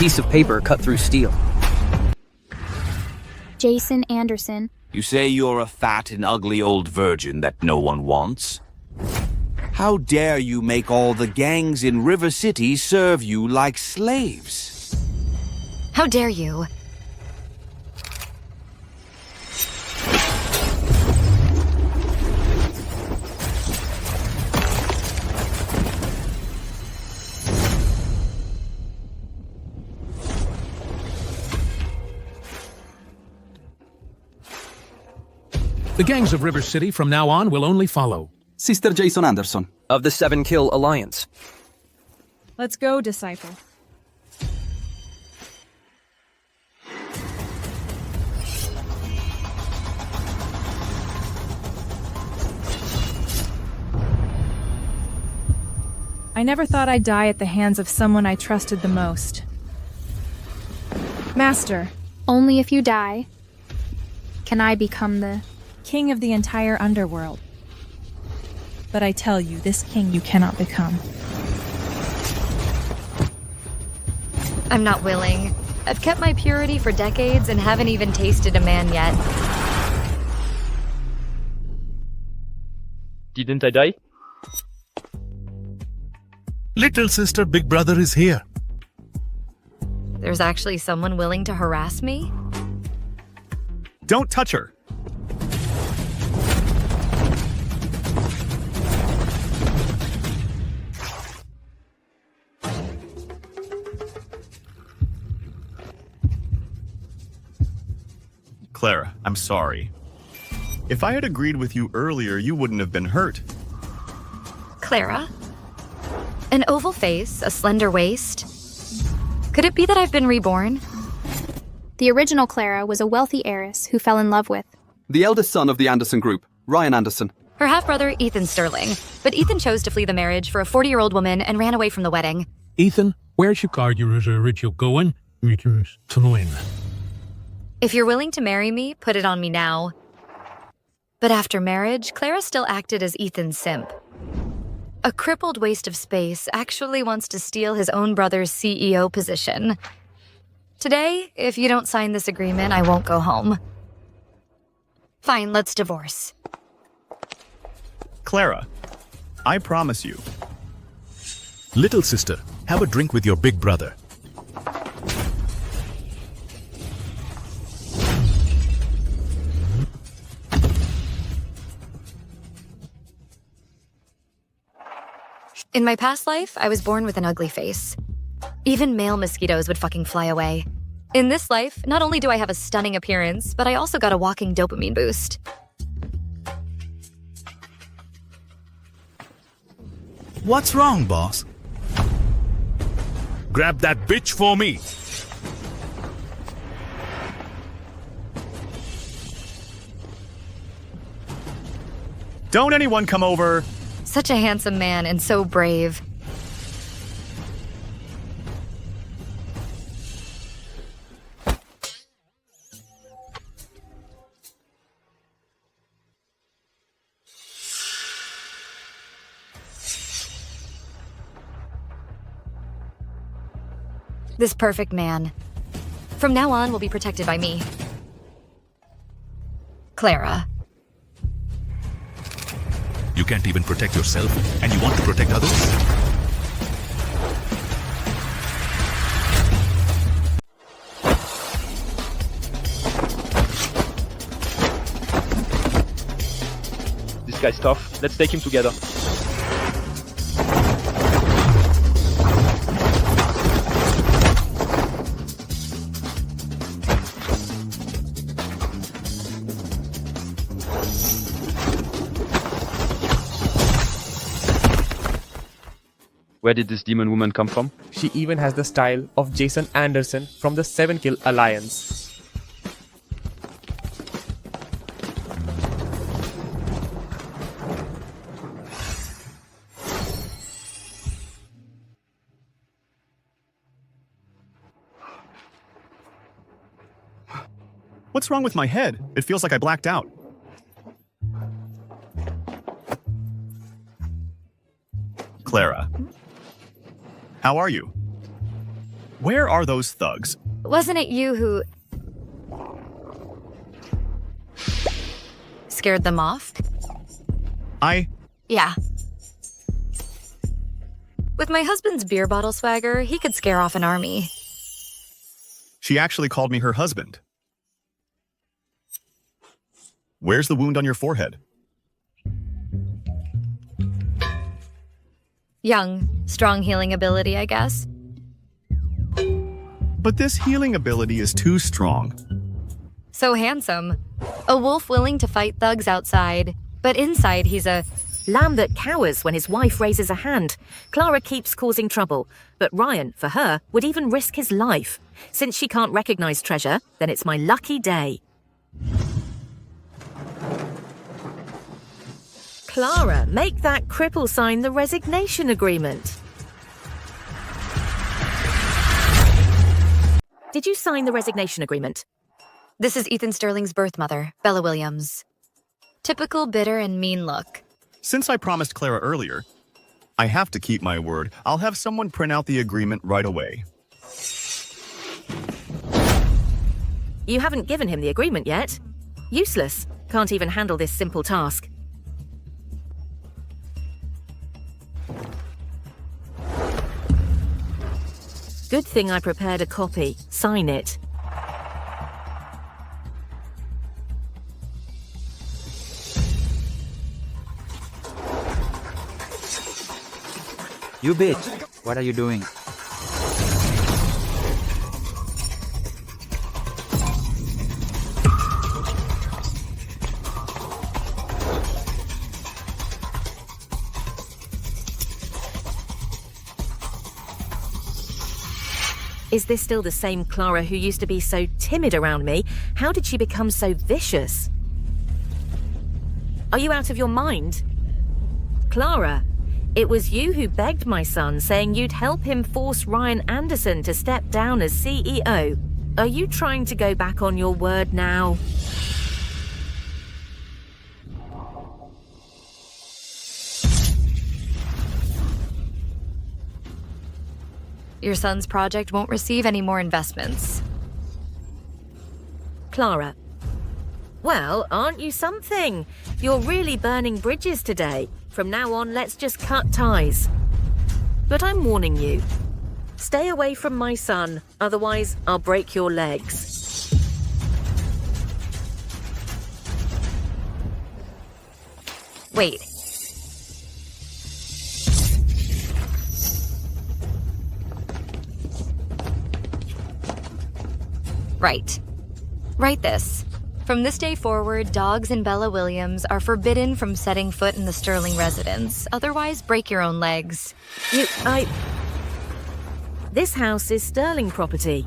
piece of paper cut through steel. Jason Anderson. You say you're a fat and ugly old virgin that no one wants? How dare you make all the gangs in River City serve you like slaves? How dare you? The gangs of River City from now on will only follow. Sister Jason Anderson. Of the 7 Kill Alliance. Let's go, disciple. I never thought I'd die at the hands of someone I trusted the most. Master. Only if you die can I become the King of the entire underworld. But I tell you, this king you cannot become. I'm not willing. I've kept my purity for decades and haven't even tasted a man yet. Didn't I die? Little sister, big brother is here. There's actually someone willing to harass me? Don't touch her. Clara, I'm sorry. If I had agreed with you earlier, you wouldn't have been hurt. Clara? An oval face, a slender waist. Could it be that I've been reborn? The original Clara was a wealthy heiress who fell in love with The eldest son of the Anderson Group, Ryan Anderson. Her half-brother, Ethan Sterling. But Ethan chose to flee the marriage for a 40-year-old woman and ran away from the wedding. Ethan, where's your car? Your ritual going? If you're willing to marry me, put it on me now. But after marriage, Clara still acted as Ethan's simp. A crippled waste of space actually wants to steal his own brother's CEO position. Today, if you don't sign this agreement, I won't go home. Fine, let's divorce. Clara, I promise you. Little sister, have a drink with your big brother. In my past life, I was born with an ugly face. Even male mosquitoes would fucking fly away. In this life, not only do I have a stunning appearance, but I also got a walking dopamine boost. What's wrong, boss? Grab that bitch for me. Don't anyone come over. Such a handsome man and so brave. This perfect man. From now on, will be protected by me. Clara. You can't even protect yourself, and you want to protect others? This guy's tough. Let's take him together. Where did this demon woman come from? She even has the style of Jason Anderson from the 7 Kill Alliance. What's wrong with my head? It feels like I blacked out. Clara. How are you? Where are those thugs? Wasn't it you who scared them off? Yeah. With my husband's beer bottle swagger, he could scare off an army. She actually called me her husband. Where's the wound on your forehead? Young, strong healing ability, I guess. But this healing ability is too strong. So handsome. A wolf willing to fight thugs outside, but inside he's a lamb that cowers when his wife raises a hand. Clara keeps causing trouble, but Ryan, for her, would even risk his life. Since she can't recognize treasure, then it's my lucky day. Clara, make that cripple sign the resignation agreement. Did you sign the resignation agreement? This is Ethan Sterling's birth mother, Bella Williams. Typical bitter and mean look. Since I promised Clara earlier, I have to keep my word. I'll have someone print out the agreement right away. You haven't given him the agreement yet. Useless. Can't even handle this simple task. Good thing I prepared a copy. Sign it. You bitch! What are you doing? Is this still the same Clara who used to be so timid around me? How did she become so vicious? Are you out of your mind? Clara, it was you who begged my son, saying you'd help him force Ryan Anderson to step down as CEO. Are you trying to go back on your word now? Your son's project won't receive any more investments. Clara. Well, aren't you something? You're really burning bridges today. From now on, let's just cut ties. But I'm warning you. Stay away from my son, otherwise I'll break your legs. Wait. Right. Write this. From this day forward, dogs and Bella Williams are forbidden from setting foot in the Sterling residence. Otherwise, break your own legs. This house is Sterling property.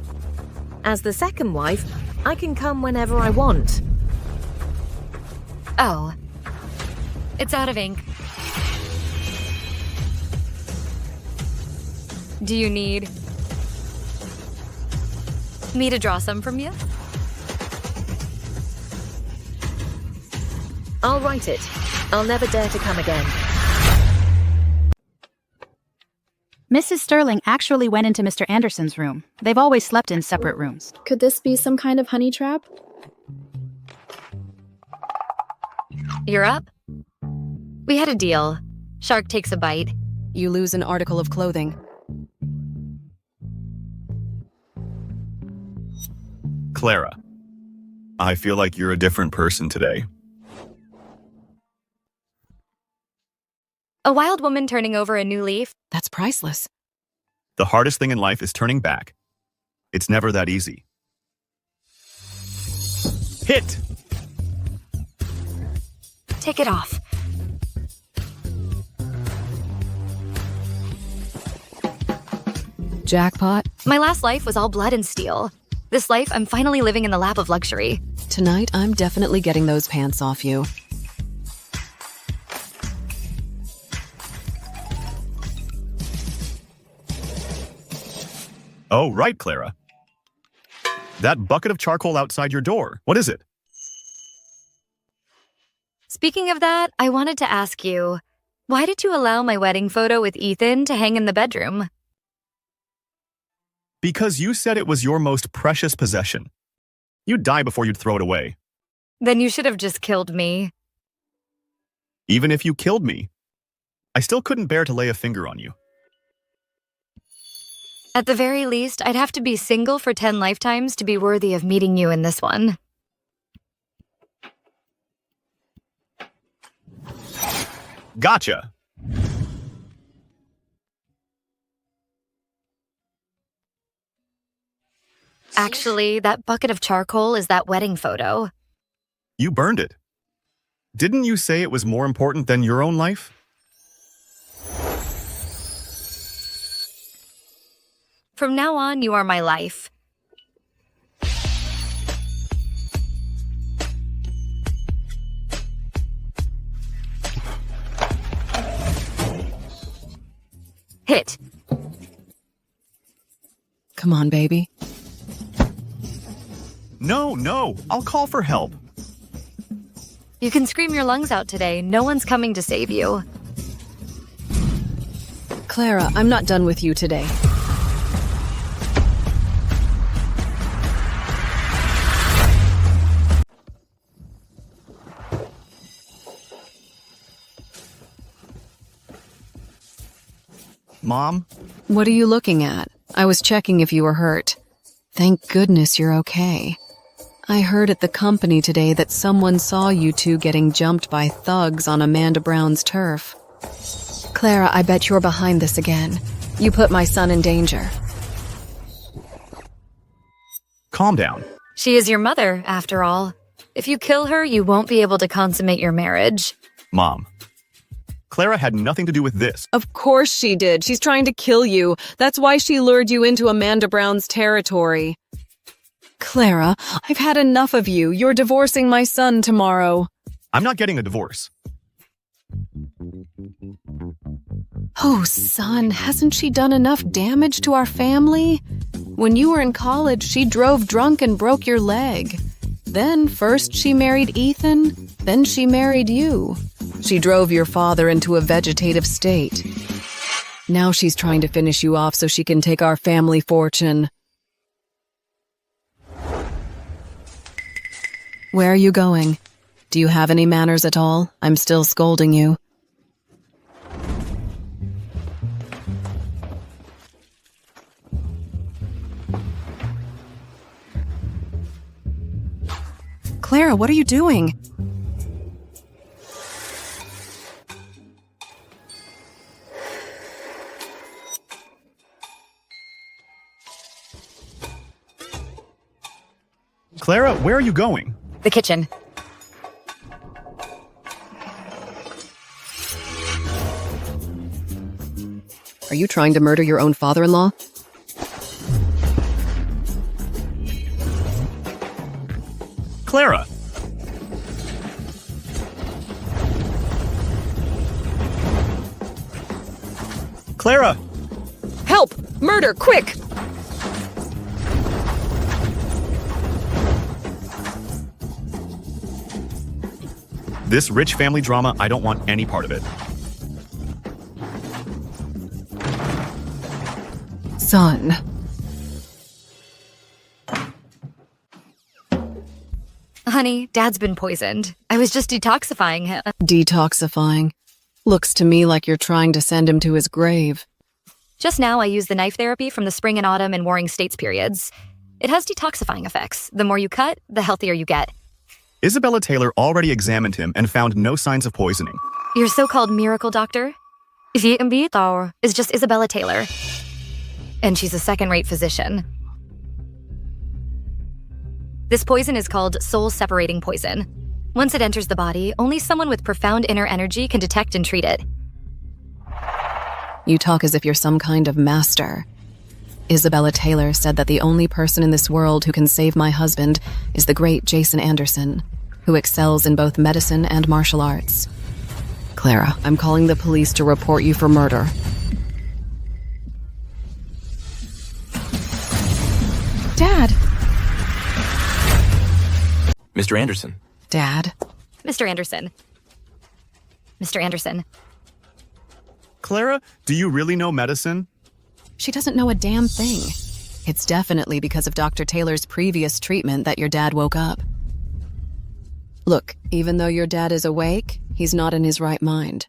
As the second wife, I can come whenever I want. Oh. It's out of ink. Do you need me to draw some from you? I'll write it. I'll never dare to come again. Mrs. Sterling actually went into Mr. Anderson's room. They've always slept in separate rooms. Could this be some kind of honey trap? You're up? We had a deal. Shark takes a bite. You lose an article of clothing. Clara, I feel like you're a different person today. A wild woman turning over a new leaf? That's priceless. The hardest thing in life is turning back. It's never that easy. Hit! Take it off. Jackpot. My last life was all blood and steel. This life, I'm finally living in the lap of luxury. Tonight, I'm definitely getting those pants off you. Oh, right, Clara. That bucket of charcoal outside your door, what is it? Speaking of that, I wanted to ask you, why did you allow my wedding photo with Ethan to hang in the bedroom? Because you said it was your most precious possession. You'd die before you'd throw it away. Then you should have just killed me. Even if you killed me, I still couldn't bear to lay a finger on you. At the very least, I'd have to be single for 10 lifetimes to be worthy of meeting you in this one. Gotcha. Actually, that bucket of charcoal is that wedding photo. You burned it. Didn't you say it was more important than your own life? From now on, you are my life. Hit. Come on, baby. No, I'll call for help. You can scream your lungs out today. No one's coming to save you. Clara, I'm not done with you today. Mom? What are you looking at? I was checking if you were hurt. Thank goodness you're okay. I heard at the company today that someone saw you two getting jumped by thugs on Amanda Brown's turf. Clara, I bet you're behind this again. You put my son in danger. Calm down. She is your mother, after all. If you kill her, you won't be able to consummate your marriage. Mom. Clara had nothing to do with this. Of course she did. She's trying to kill you. That's why she lured you into Amanda Brown's territory. Clara, I've had enough of you. You're divorcing my son tomorrow. I'm not getting a divorce. Oh, son, hasn't she done enough damage to our family? When you were in college, she drove drunk and broke your leg. Then first she married Ethan, then she married you. She drove your father into a vegetative state. Now she's trying to finish you off so she can take our family fortune. Where are you going? Do you have any manners at all? I'm still scolding you. Clara, what are you doing? Clara, where are you going? The kitchen. Are you trying to murder your own father-in-law? Clara! Clara! Help! Murder, quick! This rich family drama, I don't want any part of it. Son. Honey, Dad's been poisoned. I was just detoxifying him. Detoxifying. Looks to me like you're trying to send him to his grave. Just now, I used the knife therapy from the spring and autumn and warring states periods. It has detoxifying effects. The more you cut, the healthier you get. Isabella Taylor already examined him and found no signs of poisoning. Your so-called miracle doctor? Is just Isabella Taylor. And she's a second-rate physician. This poison is called soul-separating poison. Once it enters the body, only someone with profound inner energy can detect and treat it. You talk as if you're some kind of master. Isabella Taylor said that the only person in this world who can save my husband is the great Jason Anderson, who excels in both medicine and martial arts. Clara, I'm calling the police to report you for murder. Dad! Mr. Anderson. Dad? Mr. Anderson. Mr. Anderson. Clara, do you really know medicine? She doesn't know a damn thing. It's definitely because of Dr. Taylor's previous treatment that your dad woke up. Look, even though your dad is awake, he's not in his right mind.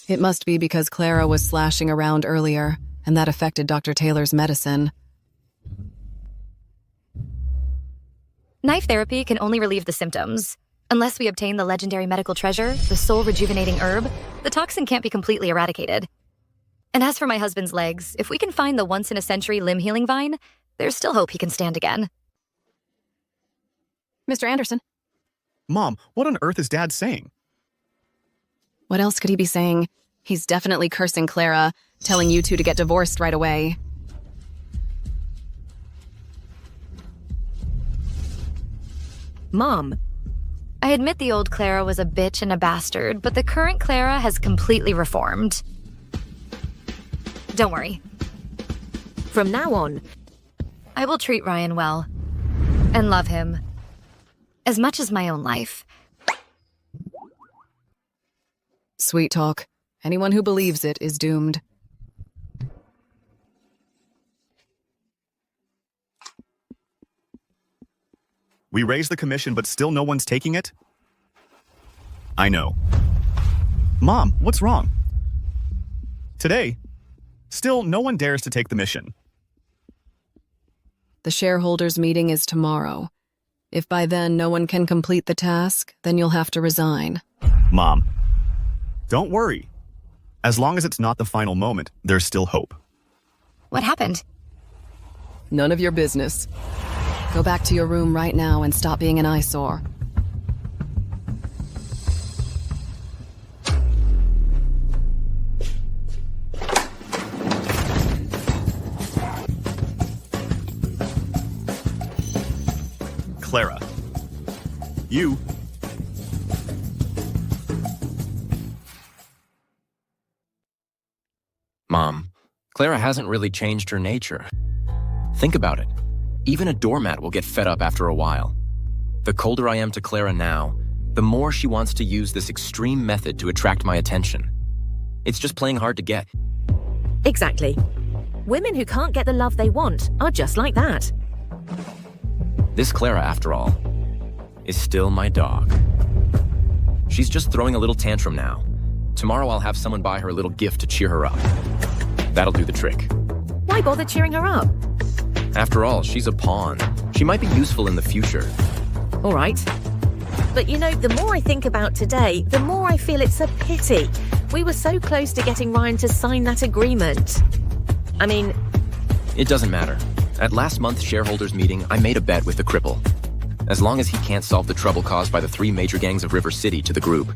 It must be because Clara was slashing around earlier, and that affected Dr. Taylor's medicine. Knife therapy can only relieve the symptoms. Unless we obtain the legendary medical treasure, the soul rejuvenating herb, the toxin can't be completely eradicated. And as for my husband's legs, if we can find the once-in-a-century limb healing vine, there's still hope he can stand again. Mr. Anderson? Mom, what on earth is Dad saying? What else could he be saying? He's definitely cursing Clara, telling you two to get divorced right away. Mom. I admit the old Clara was a bitch and a bastard, but the current Clara has completely reformed. Don't worry. From now on, I will treat Ryan well. And love him. As much as my own life. Sweet talk. Anyone who believes it is doomed. We raised the commission, but still no one's taking it? I know. Mom, what's wrong? Today, still no one dares to take the mission. The shareholders' meeting is tomorrow. If by then no one can complete the task, then you'll have to resign. Mom, don't worry. As long as it's not the final moment, there's still hope. What happened? None of your business. Go back to your room right now and stop being an eyesore. Clara. You. Mom, Clara hasn't really changed her nature. Think about it. Even a doormat will get fed up after a while. The colder I am to Clara now, the more she wants to use this extreme method to attract my attention. It's just playing hard to get. Exactly. Women who can't get the love they want are just like that. This Clara, after all, is still my dog. She's just throwing a little tantrum now. Tomorrow I'll have someone buy her a little gift to cheer her up. That'll do the trick. Why bother cheering her up? After all, she's a pawn. She might be useful in the future. All right. But you know, the more I think about today, the more I feel it's a pity. We were so close to getting Ryan to sign that agreement. I mean... It doesn't matter. At last month's shareholders meeting, I made a bet with the cripple. As long as he can't solve the trouble caused by the 3 major gangs of River City to the group.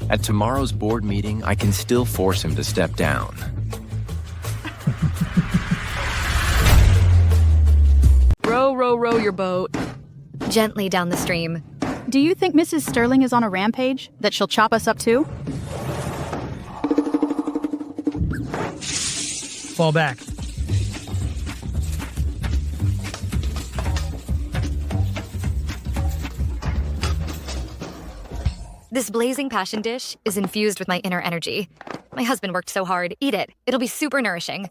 At tomorrow's board meeting, I can still force him to step down. Row, row, row your boat. Gently down the stream. Do you think Mrs. Sterling is on a rampage? That she'll chop us up too? Fall back. This blazing passion dish is infused with my inner energy. My husband worked so hard. Eat it. It'll be super nourishing.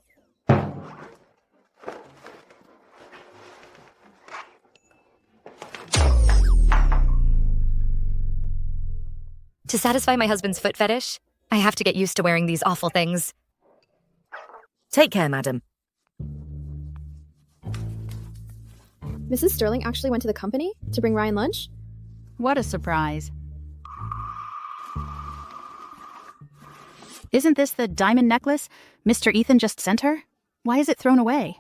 To satisfy my husband's foot fetish, I have to get used to wearing these awful things. Take care, madam. Mrs. Sterling actually went to the company to bring Ryan lunch? What a surprise. Isn't this the diamond necklace Mr. Ethan just sent her? Why is it thrown away?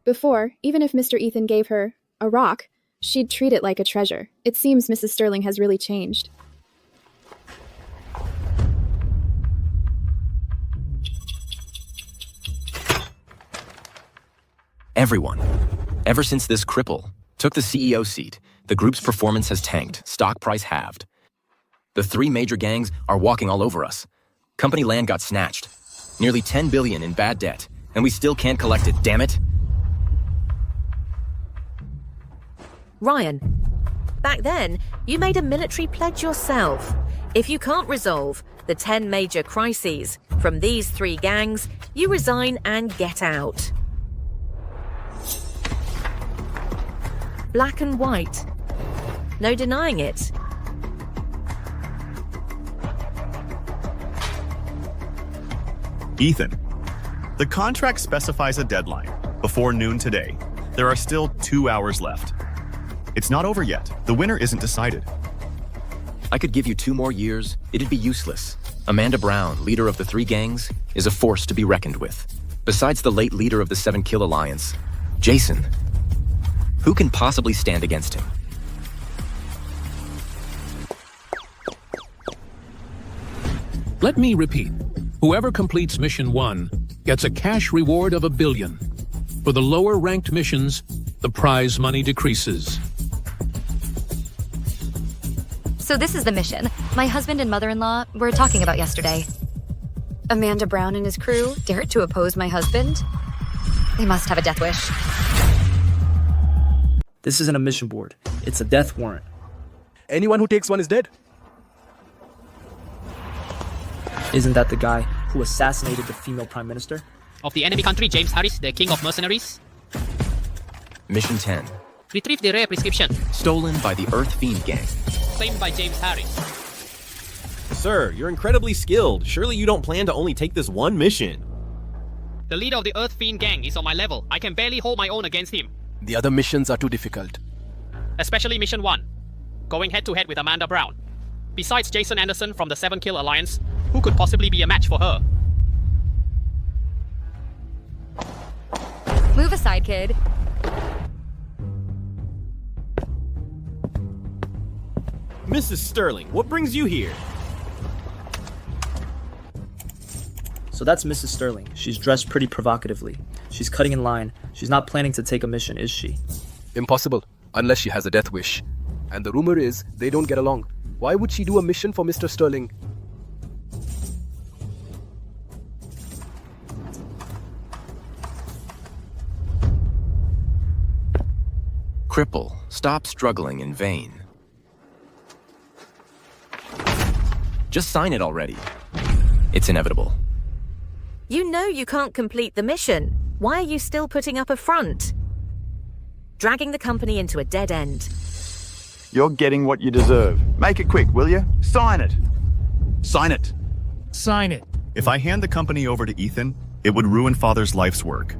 Before, even if Mr. Ethan gave her a rock, she'd treat it like a treasure. It seems Mrs. Sterling has really changed. Everyone, ever since this cripple took the CEO seat, the group's performance has tanked, stock price halved. The 3 major gangs are walking all over us. Company land got snatched. Nearly $10 billion in bad debt, and we still can't collect it, damn it. Ryan, back then, you made a military pledge yourself. If you can't resolve the 10 major crises from these 3 gangs, you resign and get out. black and white. No denying it. Ethan, the contract specifies a deadline, before noon today. There are still 2 hours left. It's not over yet. The winner isn't decided. I could give you 2 more years, it'd be useless. Amanda Brown, leader of the 3 gangs, is a force to be reckoned with. Besides the late leader of the 7 Kill Alliance, Jason. Who can possibly stand against him? Let me repeat. Whoever completes Mission 1 gets a cash reward of $1 billion. For the lower-ranked missions, the prize money decreases. So this is the mission my husband and mother-in-law were talking about yesterday. Amanda Brown and his crew dared to oppose my husband? They must have a death wish. This isn't a mission board. It's a death warrant. Anyone who takes one is dead. Isn't that the guy who assassinated the female prime minister? Of the enemy country, James Harris, the king of mercenaries. Mission 10. Retrieve the rare prescription. Stolen by the Earth Fiend gang. Claimed by James Harris. Sir, you're incredibly skilled. Surely you don't plan to only take this one mission. The leader of the Earth Fiend gang is on my level. I can barely hold my own against him. The other missions are too difficult. Especially Mission 1. Going head-to-head with Amanda Brown. Besides Jason Anderson from the 7 Kill Alliance, who could possibly be a match for her? Move aside, kid. Mrs. Sterling, what brings you here? So that's Mrs. Sterling. She's dressed pretty provocatively. She's cutting in line. She's not planning to take a mission, is she? Impossible, unless she has a death wish. And the rumor is they don't get along. Why would she do a mission for Mr. Sterling? Cripple, stop struggling in vain. Just sign it already. It's inevitable. You know you can't complete the mission. Why are you still putting up a front? Dragging the company into a dead end. You're getting what you deserve. Make it quick, will you? Sign it. Sign it. Sign it. If I hand the company over to Ethan, it would ruin Father's life's work.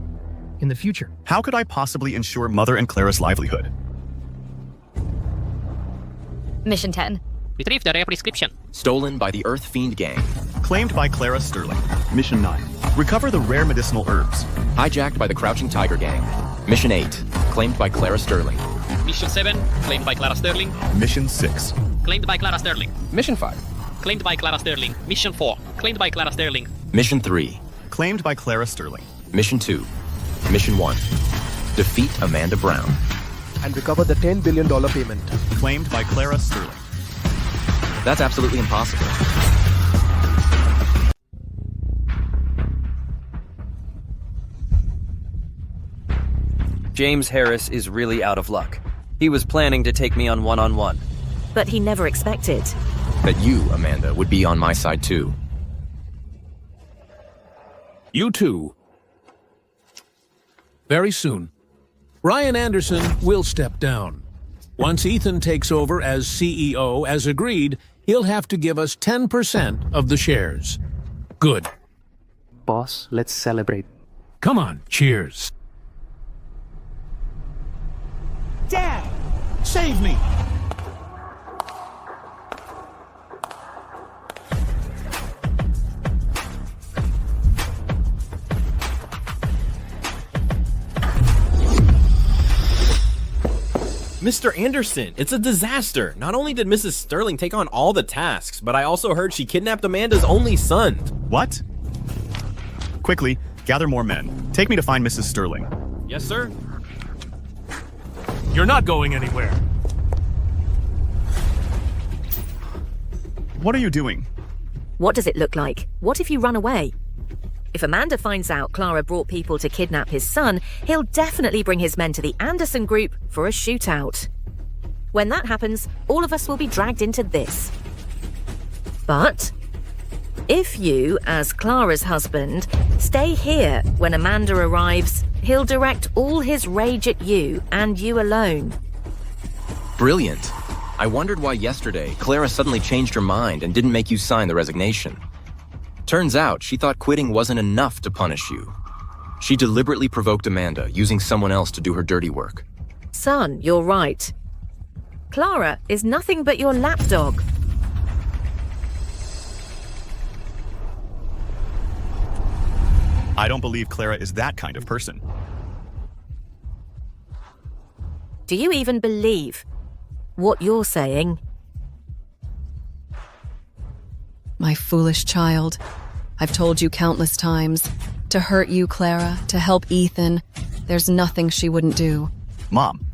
In the future. How could I possibly ensure Mother and Clara's livelihood? Mission 10. Retrieve the rare prescription. Stolen by the Earth Fiend gang. Claimed by Clara Sterling. Mission 9. Recover the rare medicinal herbs. Hijacked by the Crouching Tiger gang. Mission 8. Claimed by Clara Sterling. Mission 7. Claimed by Clara Sterling. Mission 6. Claimed by Clara Sterling. Mission 5. Claimed by Clara Sterling. Mission 4. Claimed by Clara Sterling. Mission 3. Claimed by Clara Sterling. Mission 2. Mission 1. Defeat Amanda Brown. And recover the $10 billion payment. Claimed by Clara Sterling. That's absolutely impossible. James Harris is really out of luck. He was planning to take me on one-on-one. But he never expected that you, Amanda, would be on my side too. You too. Very soon. Ryan Anderson will step down. Once Ethan takes over as CEO, as agreed, he'll have to give us 10% of the shares. Good. Boss, let's celebrate. Come on, cheers. Dad! Save me! Mr. Anderson, it's a disaster. Not only did Mrs. Sterling take on all the tasks, but I also heard she kidnapped Amanda's only son. What? Quickly, gather more men. Take me to find Mrs. Sterling. Yes, sir. You're not going anywhere. What are you doing? What does it look like? What if you run away? If Amanda finds out Clara brought people to kidnap his son, he'll definitely bring his men to the Anderson group for a shootout. When that happens, all of us will be dragged into this. But if you, as Clara's husband, stay here when Amanda arrives, he'll direct all his rage at you and you alone. Brilliant. I wondered why yesterday Clara suddenly changed her mind and didn't make you sign the resignation. Turns out she thought quitting wasn't enough to punish you. She deliberately provoked Amanda, using someone else to do her dirty work. Son, you're right. Clara is nothing but your lapdog. I don't believe Clara is that kind of person. Do you even believe what you're saying? My foolish child. I've told you countless times. To hurt you, Clara, to help Ethan, there's nothing she wouldn't do. Mom.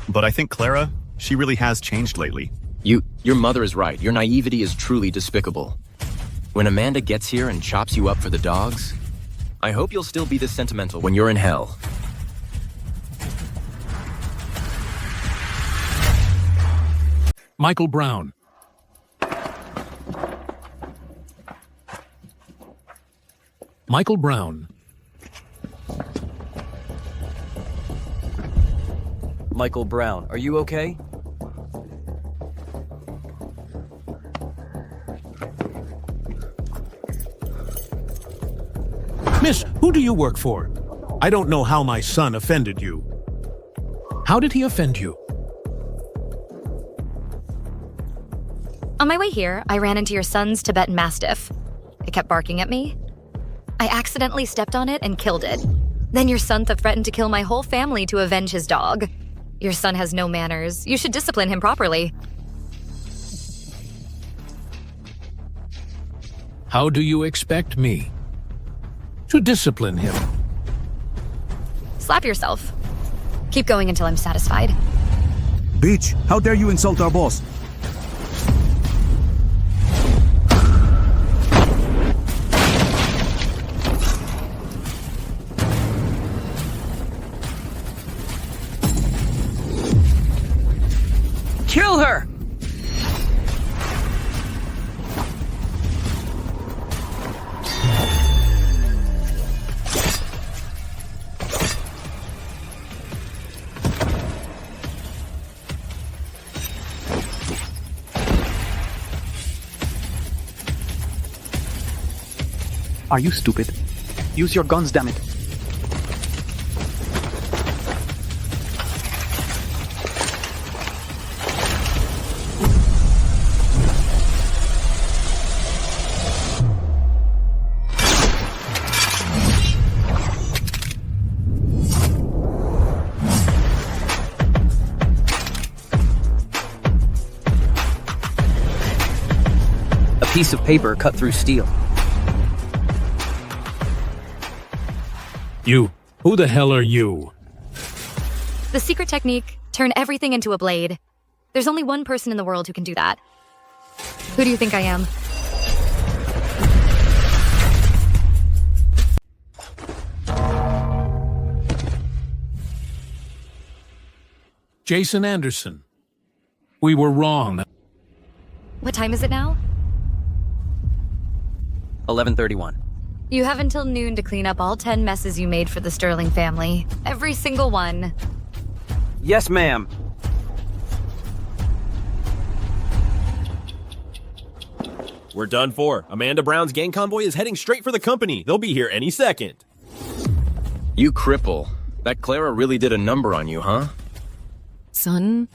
But I think Clara, she really has changed lately. Your mother is right. Your naivety is truly despicable. When Amanda gets here and chops you up for the dogs, I hope you'll still be this sentimental when you're in hell. Michael Brown. Michael Brown. Michael Brown, are you okay? Miss, who do you work for? I don't know how my son offended you. How did he offend you? On my way here, I ran into your son's Tibetan Mastiff. It kept barking at me. I accidentally stepped on it and killed it. Then your son threatened to kill my whole family to avenge his dog. Your son has no manners. You should discipline him properly. How do you expect me to discipline him? Slap yourself. Keep going until I'm satisfied. Bitch, how dare you insult our boss? Kill her! Are you stupid? Use your guns, damn it. A piece of paper cut through steel. You. Who the hell are you? The secret technique, turn everything into a blade. There's only one person in the world who can do that. Who do you think I am? Jason Anderson. We were wrong. What time is it now? 11:31. You have until noon to clean up all 10 messes you made for the Sterling family. Every single one. Yes, ma'am. We're done for. Amanda Brown's gang convoy is heading straight for the company. They'll be here any second. You cripple. That Clara really did a number on you, huh? Son,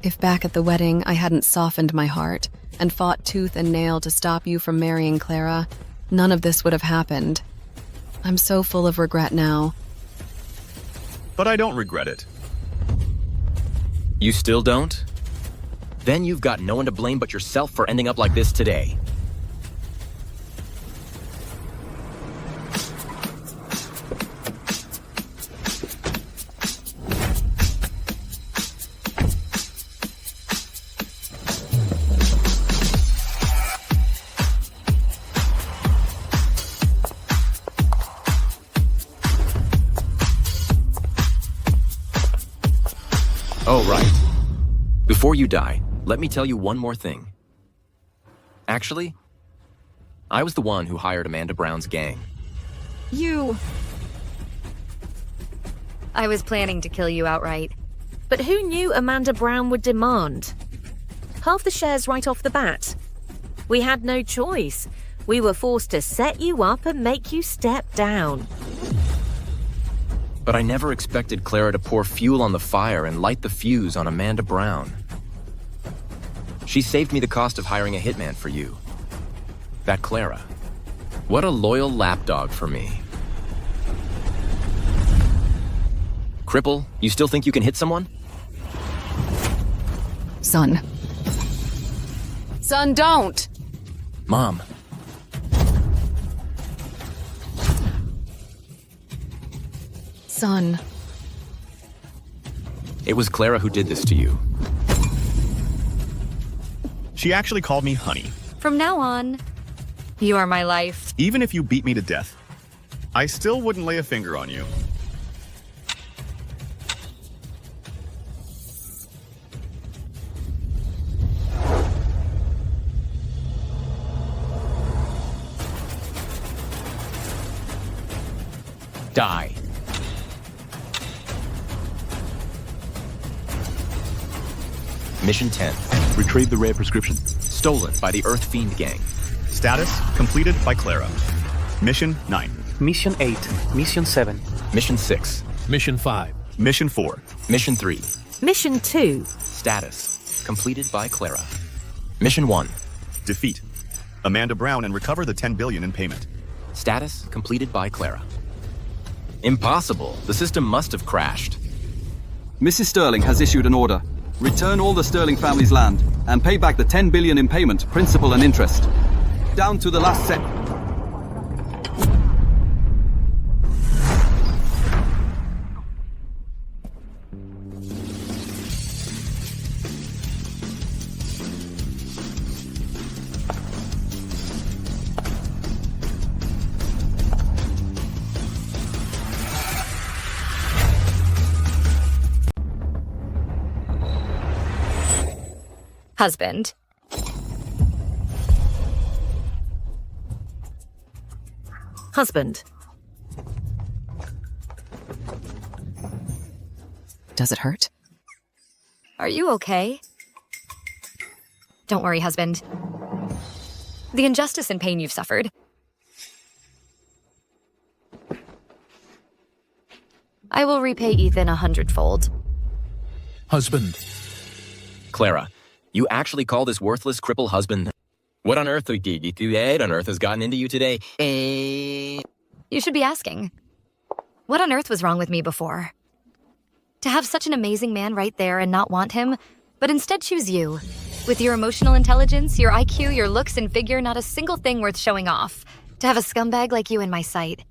if back at the wedding I hadn't softened my heart and fought tooth and nail to stop you from marrying Clara, none of this would have happened. I'm so full of regret now. But I don't regret it. You still don't? Then you've got no one to blame but yourself for ending up like this today. Oh, right. Before you die, let me tell you one more thing. Actually, I was the one who hired Amanda Brown's gang. I was planning to kill you outright. But who knew Amanda Brown would demand? Half the shares right off the bat. We had no choice. We were forced to set you up and make you step down. But I never expected Clara to pour fuel on the fire and light the fuse on Amanda Brown. She saved me the cost of hiring a hitman for you. That Clara. What a loyal lapdog for me. Cripple, you still think you can hit someone? Son. Son, don't! Mom. Son. It was Clara who did this to you. She actually called me honey. From now on, you are my life. Even if you beat me to death, I still wouldn't lay a finger on you. Die. Mission 10. Retrieve the rare prescription. Stolen by the Earth Fiend Gang. Status completed by Clara. Mission 9. Mission 8. Mission 7. Mission 6. Mission 5. Mission 4. Mission 3. Mission 2. Status completed by Clara. Mission 1. Defeat Amanda Brown and recover the $10 billion in payment. Status completed by Clara. Impossible. The system must have crashed. Mrs. Sterling has issued an order. Return all the Sterling family's land and pay back the $10 billion in payment, principal and interest. Down to the last cent. Husband. Husband. Does it hurt? Are you okay? Don't worry, husband. The injustice and pain you've suffered. I will repay Ethan 100-fold. Husband. Clara, you actually call this worthless cripple husband? What on earth has gotten into you today? You should be asking. What on earth was wrong with me before? To have such an amazing man right there and not want him, but instead choose you. With your emotional intelligence, your IQ, your looks and figure, not a single thing worth showing off. To have a scumbag like you in my sight.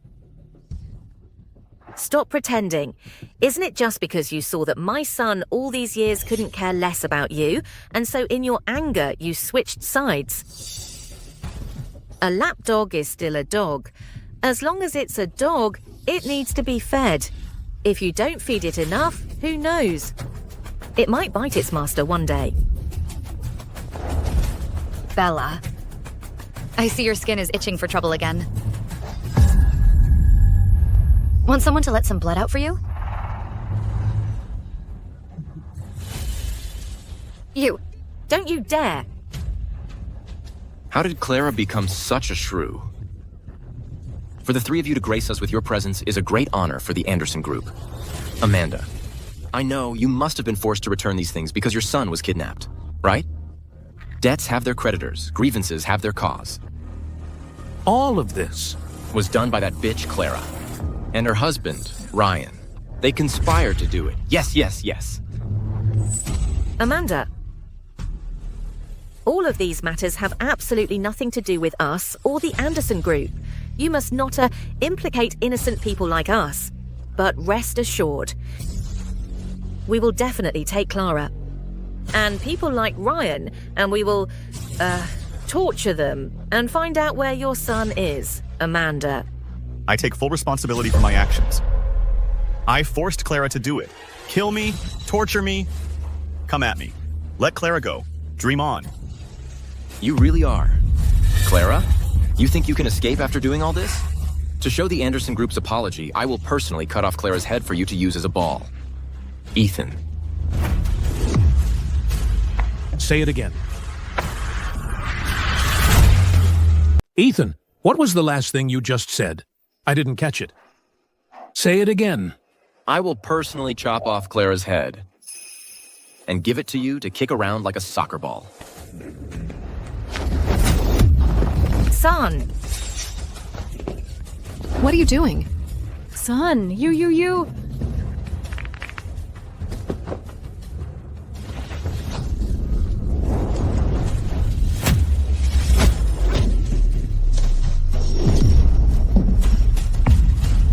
Stop pretending. Isn't it just because you saw that my son all these years couldn't care less about you, and so in your anger you switched sides? A lapdog is still a dog. As long as it's a dog, it needs to be fed. If you don't feed it enough, who knows? It might bite its master one day. Bella. I see your skin is itching for trouble again. Want someone to let some blood out for you? You. Don't you dare. How did Clara become such a shrew? For the three of you to grace us with your presence is a great honor for the Anderson Group. Amanda, I know you must have been forced to return these things because your son was kidnapped, right? Debts have their creditors, grievances have their cause. All of this was done by that bitch Clara and her husband, Ryan. They conspired to do it. Yes, yes, yes. Amanda. All of these matters have absolutely nothing to do with us or the Anderson Group. You must not implicate innocent people like us. But rest assured, we will definitely take Clara. And people like Ryan, and we will, torture them and find out where your son is, Amanda. I take full responsibility for my actions. I forced Clara to do it. Kill me, torture me, come at me. Let Clara go. Dream on. You really are. Clara, you think you can escape after doing all this? To show the Anderson Group's apology, I will personally cut off Clara's head for you to use as a ball. Ethan, Say it again. Ethan, what was the last thing you just said? I didn't catch it. Say it again. I will personally chop off Clara's head and give it to you to kick around like a soccer ball. Son! What are you doing? Son, you.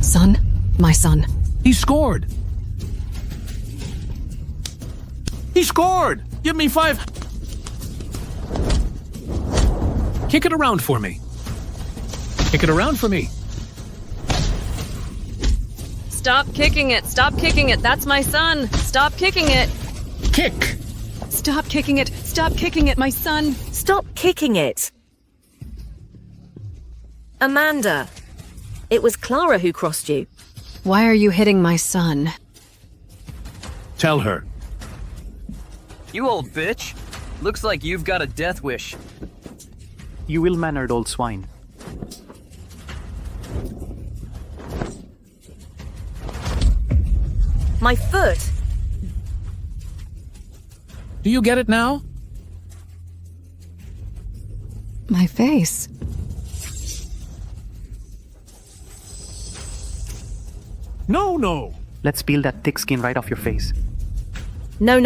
Son? My son. He scored! He scored! Give me 5. Kick it around for me. Kick it around for me. Stop kicking it. Stop kicking it. That's my son. Stop kicking it. Kick! Stop kicking it. Stop kicking it, my son. Stop kicking it. Amanda, it was Clara who crossed you. Why are you hitting my son? Tell her. You old bitch. Looks like you've got a death wish. You ill-mannered old swine. My foot! Do you get it now? My face. No. Let's peel that thick skin right off your face. No.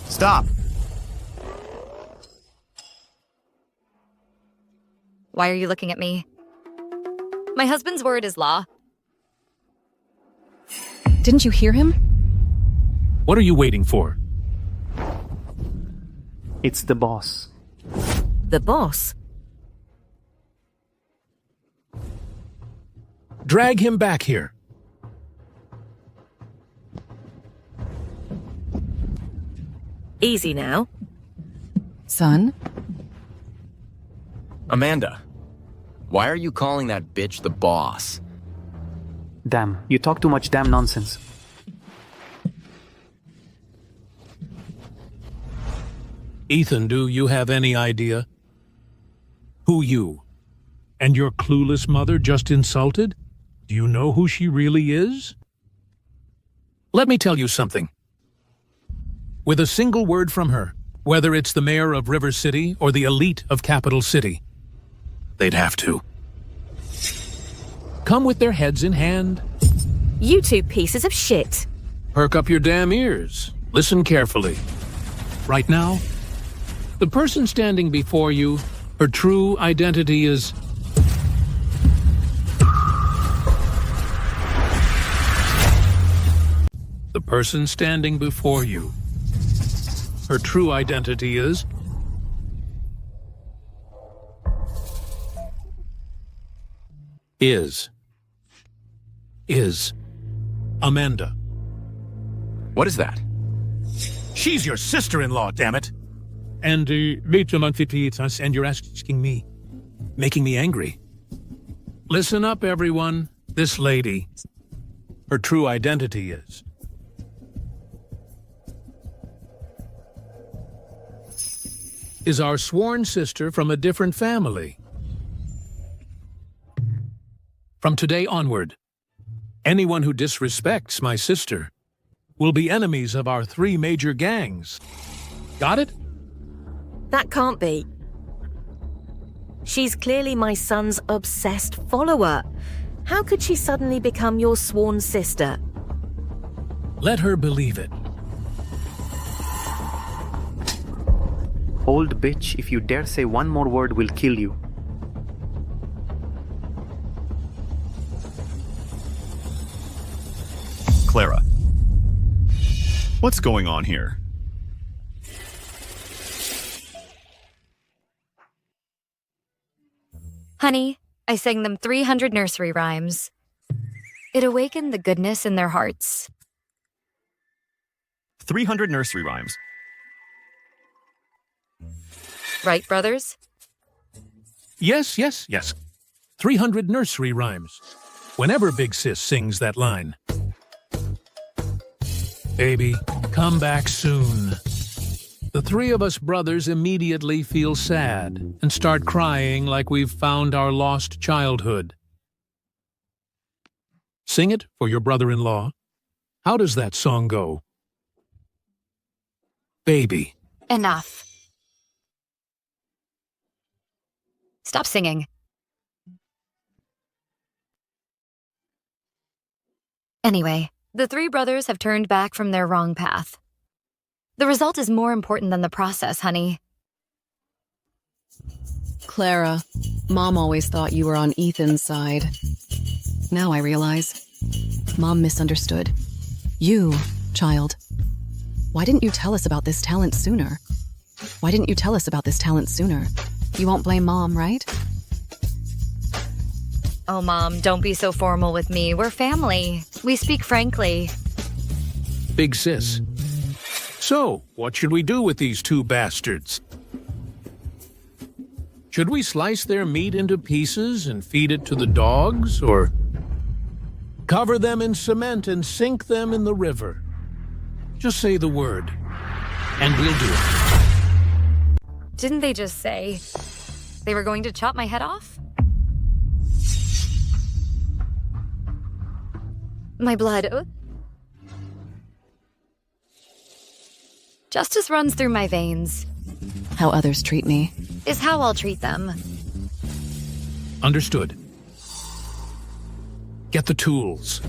Stop! Why are you looking at me? My husband's word is law. Didn't you hear him? What are you waiting for? It's the boss. The boss? Drag him back here. Easy now. Son? Amanda, why are you calling that bitch the boss? Damn, you talk too much damn nonsense. Ethan, do you have any idea who you and your clueless mother just insulted? Do you know who she really is? Let me tell you something. With a single word from her, whether it's the mayor of River City or the elite of Capital City, they'd have to come with their heads in hand. You two pieces of shit. Perk up your damn ears. Listen carefully. Right now, the person standing before you, her true identity is... The person standing before you, her true identity is... Is Amanda. What is that? She's your sister-in-law, damn it! And wait amongst us, and you're asking me, making me angry. Listen up, everyone. This lady, her true identity is our sworn sister from a different family. From today onward, anyone who disrespects my sister will be enemies of our 3 major gangs. Got it? That can't be. She's clearly my son's obsessed follower. How could she suddenly become your sworn sister? Let her believe it. Old bitch, if you dare say one more word, we'll kill you. Clara. What's going on here? Honey, I sang them 300 nursery rhymes. It awakened the goodness in their hearts. 300 nursery rhymes. Right, brothers? Yes. 300 nursery rhymes. whenever Big Sis sings that line. Baby, come back soon. The three of us brothers immediately feel sad and start crying like we've found our lost childhood. Sing it for your brother-in-law. How does that song go? Baby. Enough. Stop singing. Anyway, the three brothers have turned back from their wrong path. The result is more important than the process, honey. Clara, Mom always thought you were on Ethan's side. Now I realize. Mom misunderstood. You, child. Why didn't you tell us about this talent sooner? Why didn't you tell us about this talent sooner? You won't blame Mom, right? Oh, Mom, don't be so formal with me. We're family. We speak frankly. Big Sis. So, what should we do with these two bastards? Should we slice their meat into pieces and feed it to the dogs, or cover them in cement and sink them in the river? Just say the word, and we'll do it. Didn't they just say they were going to chop my head off? My blood. Justice runs through my veins. How others treat me is how I'll treat them. Understood. Get the tools.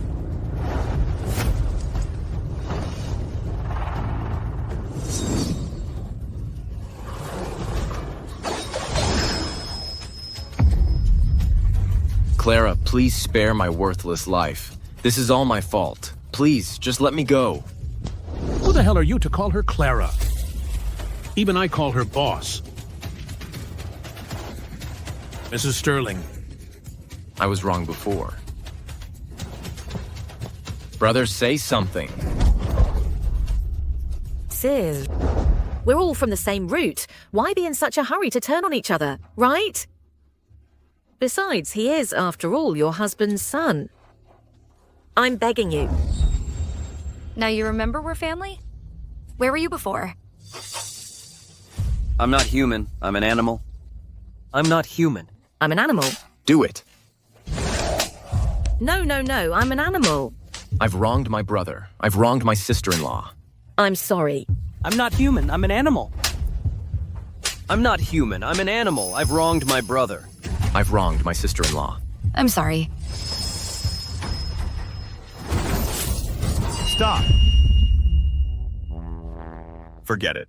Clara, please spare my worthless life. This is all my fault. Please, just let me go. Who the hell are you to call her Clara? Even I call her boss. Mrs. Sterling. I was wrong before. Brother, say something. Sis, we're all from the same root. Why be in such a hurry to turn on each other, right? Besides, he is, after all, your husband's son. I'm begging you. Now you remember we're family? Where were you before? I'm not human. I'm an animal. I'm not human. I'm an animal. Do it. No, I'm an animal. I've wronged my brother. I've wronged my sister-in-law. I'm sorry. I'm not human. I'm an animal. I'm not human. I'm an animal. I've wronged my brother. I've wronged my sister-in-law. I'm sorry. Stop. Forget it.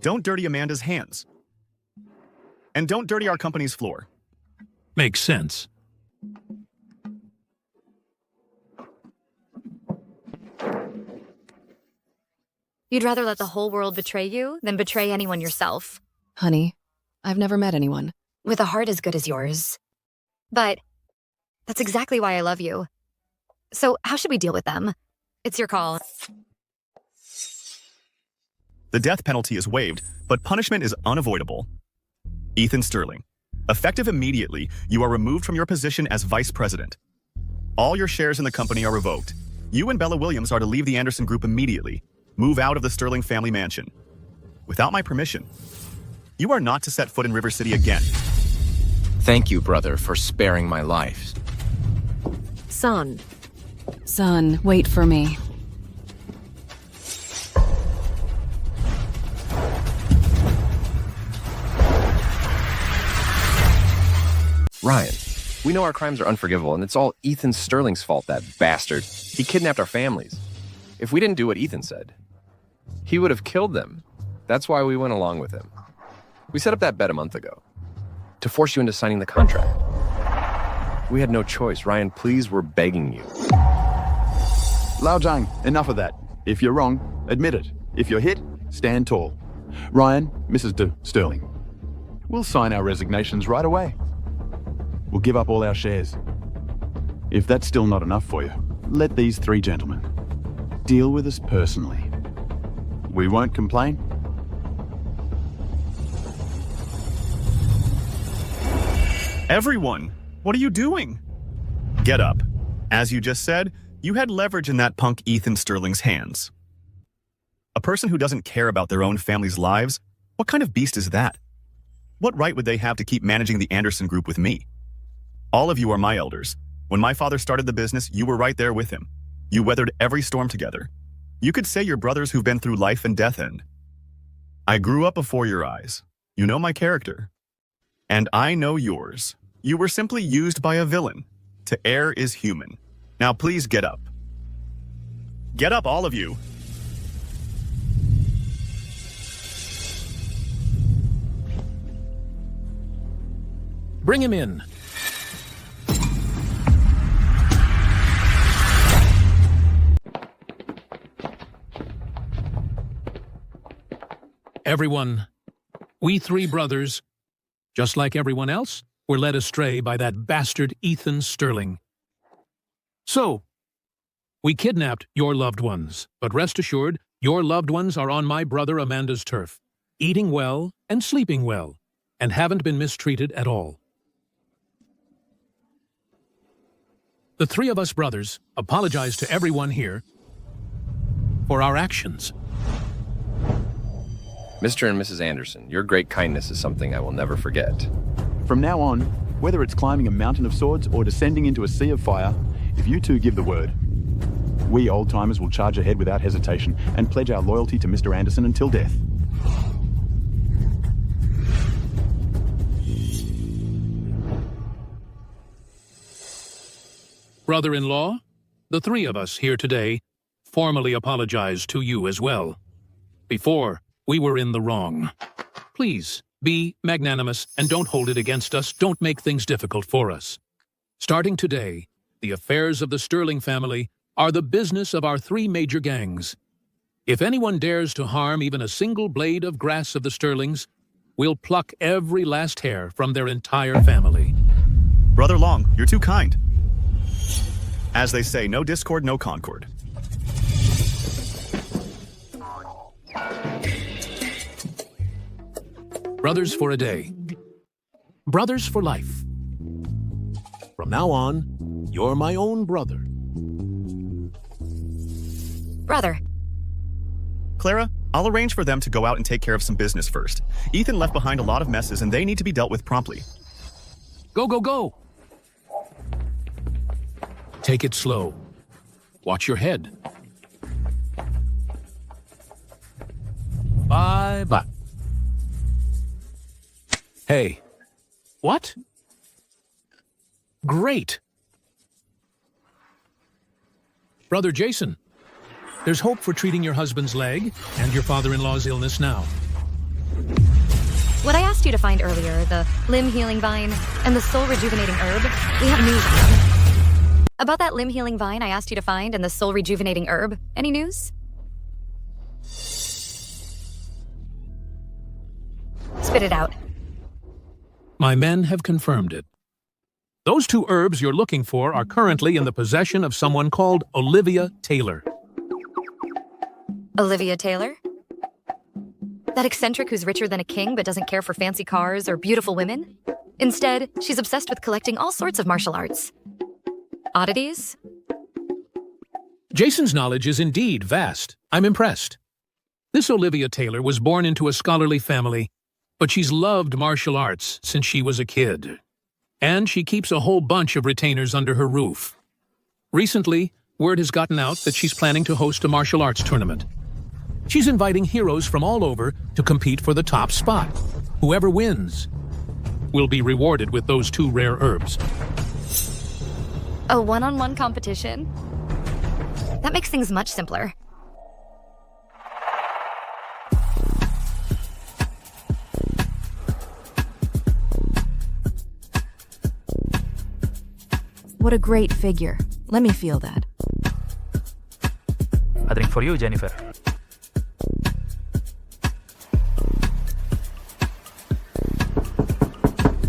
Don't dirty Amanda's hands. And don't dirty our company's floor. Makes sense. You'd rather let the whole world betray you than betray anyone yourself. Honey, I've never met anyone with a heart as good as yours. But that's exactly why I love you. So how should we deal with them? It's your call. The death penalty is waived, but punishment is unavoidable. Ethan Sterling. Effective immediately, you are removed from your position as vice president. All your shares in the company are revoked. You and Bella Williams are to leave the Anderson Group immediately. Move out of the Sterling family mansion. Without my permission, you are not to set foot in River City again. Thank you, brother, for sparing my life. Son, wait for me. Ryan, we know our crimes are unforgivable, and it's all Ethan Sterling's fault, that bastard. He kidnapped our families. If we didn't do what Ethan said, he would have killed them. That's why we went along with him. We set up that bet a month ago, to force you into signing the contract. We had no choice. Ryan, please, we're begging you. Lao Zhang, enough of that. If you're wrong, admit it. If you're hit, stand tall. Ryan, Mrs. Sterling, we'll sign our resignations right away. We'll give up all our shares. If that's still not enough for you, let these three gentlemen deal with us personally. We won't complain. Everyone, what are you doing? Get up. As you just said, you had leverage in that punk Ethan Sterling's hands. A person who doesn't care about their own family's lives? What kind of beast is that? What right would they have to keep managing the Anderson group with me? All of you are my elders. When my father started the business, you were right there with him. You weathered every storm together. You could say you're brothers who've been through life and death and... I grew up before your eyes. You know my character. And I know yours. You were simply used by a villain. To err is human. Now please get up. Get up, all of you. Bring him in. Everyone, we three brothers, just like everyone else, were led astray by that bastard Ethan Sterling. So, we kidnapped your loved ones, but rest assured, your loved ones are on my brother Amanda's turf, eating well and sleeping well, and haven't been mistreated at all. The three of us brothers apologize to everyone here for our actions. Mr. and Mrs. Anderson, your great kindness is something I will never forget. From now on, whether it's climbing a mountain of swords or descending into a sea of fire, if you two give the word, we old-timers will charge ahead without hesitation and pledge our loyalty to Mr. Anderson until death. Brother-in-law, the three of us here today formally apologize to you as well. Before, we were in the wrong. Please, be magnanimous and don't hold it against us. Don't make things difficult for us. Starting today, the affairs of the Sterling family are the business of our three major gangs. If anyone dares to harm even a single blade of grass of the Sterlings, we'll pluck every last hair from their entire family. Brother Long, you're too kind. As they say, no discord, no concord. Brothers for a day. Brothers for life. From now on, you're my own brother. Brother. Clara, I'll arrange for them to go out and take care of some business first. Ethan left behind a lot of messes and they need to be dealt with promptly. Go, go, go! Take it slow. Watch your head. Bye-bye. Hey. What? Great. Brother Jason, there's hope for treating your husband's leg and your father-in-law's illness now. What I asked you to find earlier, the limb healing vine and the soul rejuvenating herb, we have news on them. About that limb healing vine I asked you to find and the soul rejuvenating herb, any news? Spit it out. My men have confirmed it. Those two herbs you're looking for are currently in the possession of someone called Olivia Taylor. Olivia Taylor? That eccentric who's richer than a king but doesn't care for fancy cars or beautiful women? Instead, she's obsessed with collecting all sorts of martial arts. Oddities? Jason's knowledge is indeed vast. I'm impressed. This Olivia Taylor was born into a scholarly family, but she's loved martial arts since she was a kid. And she keeps a whole bunch of retainers under her roof. Recently, word has gotten out that she's planning to host a martial arts tournament. She's inviting heroes from all over to compete for the top spot. Whoever wins will be rewarded with those two rare herbs. A one-on-one competition? That makes things much simpler. What a great figure. Let me feel that. A drink for you, Jennifer.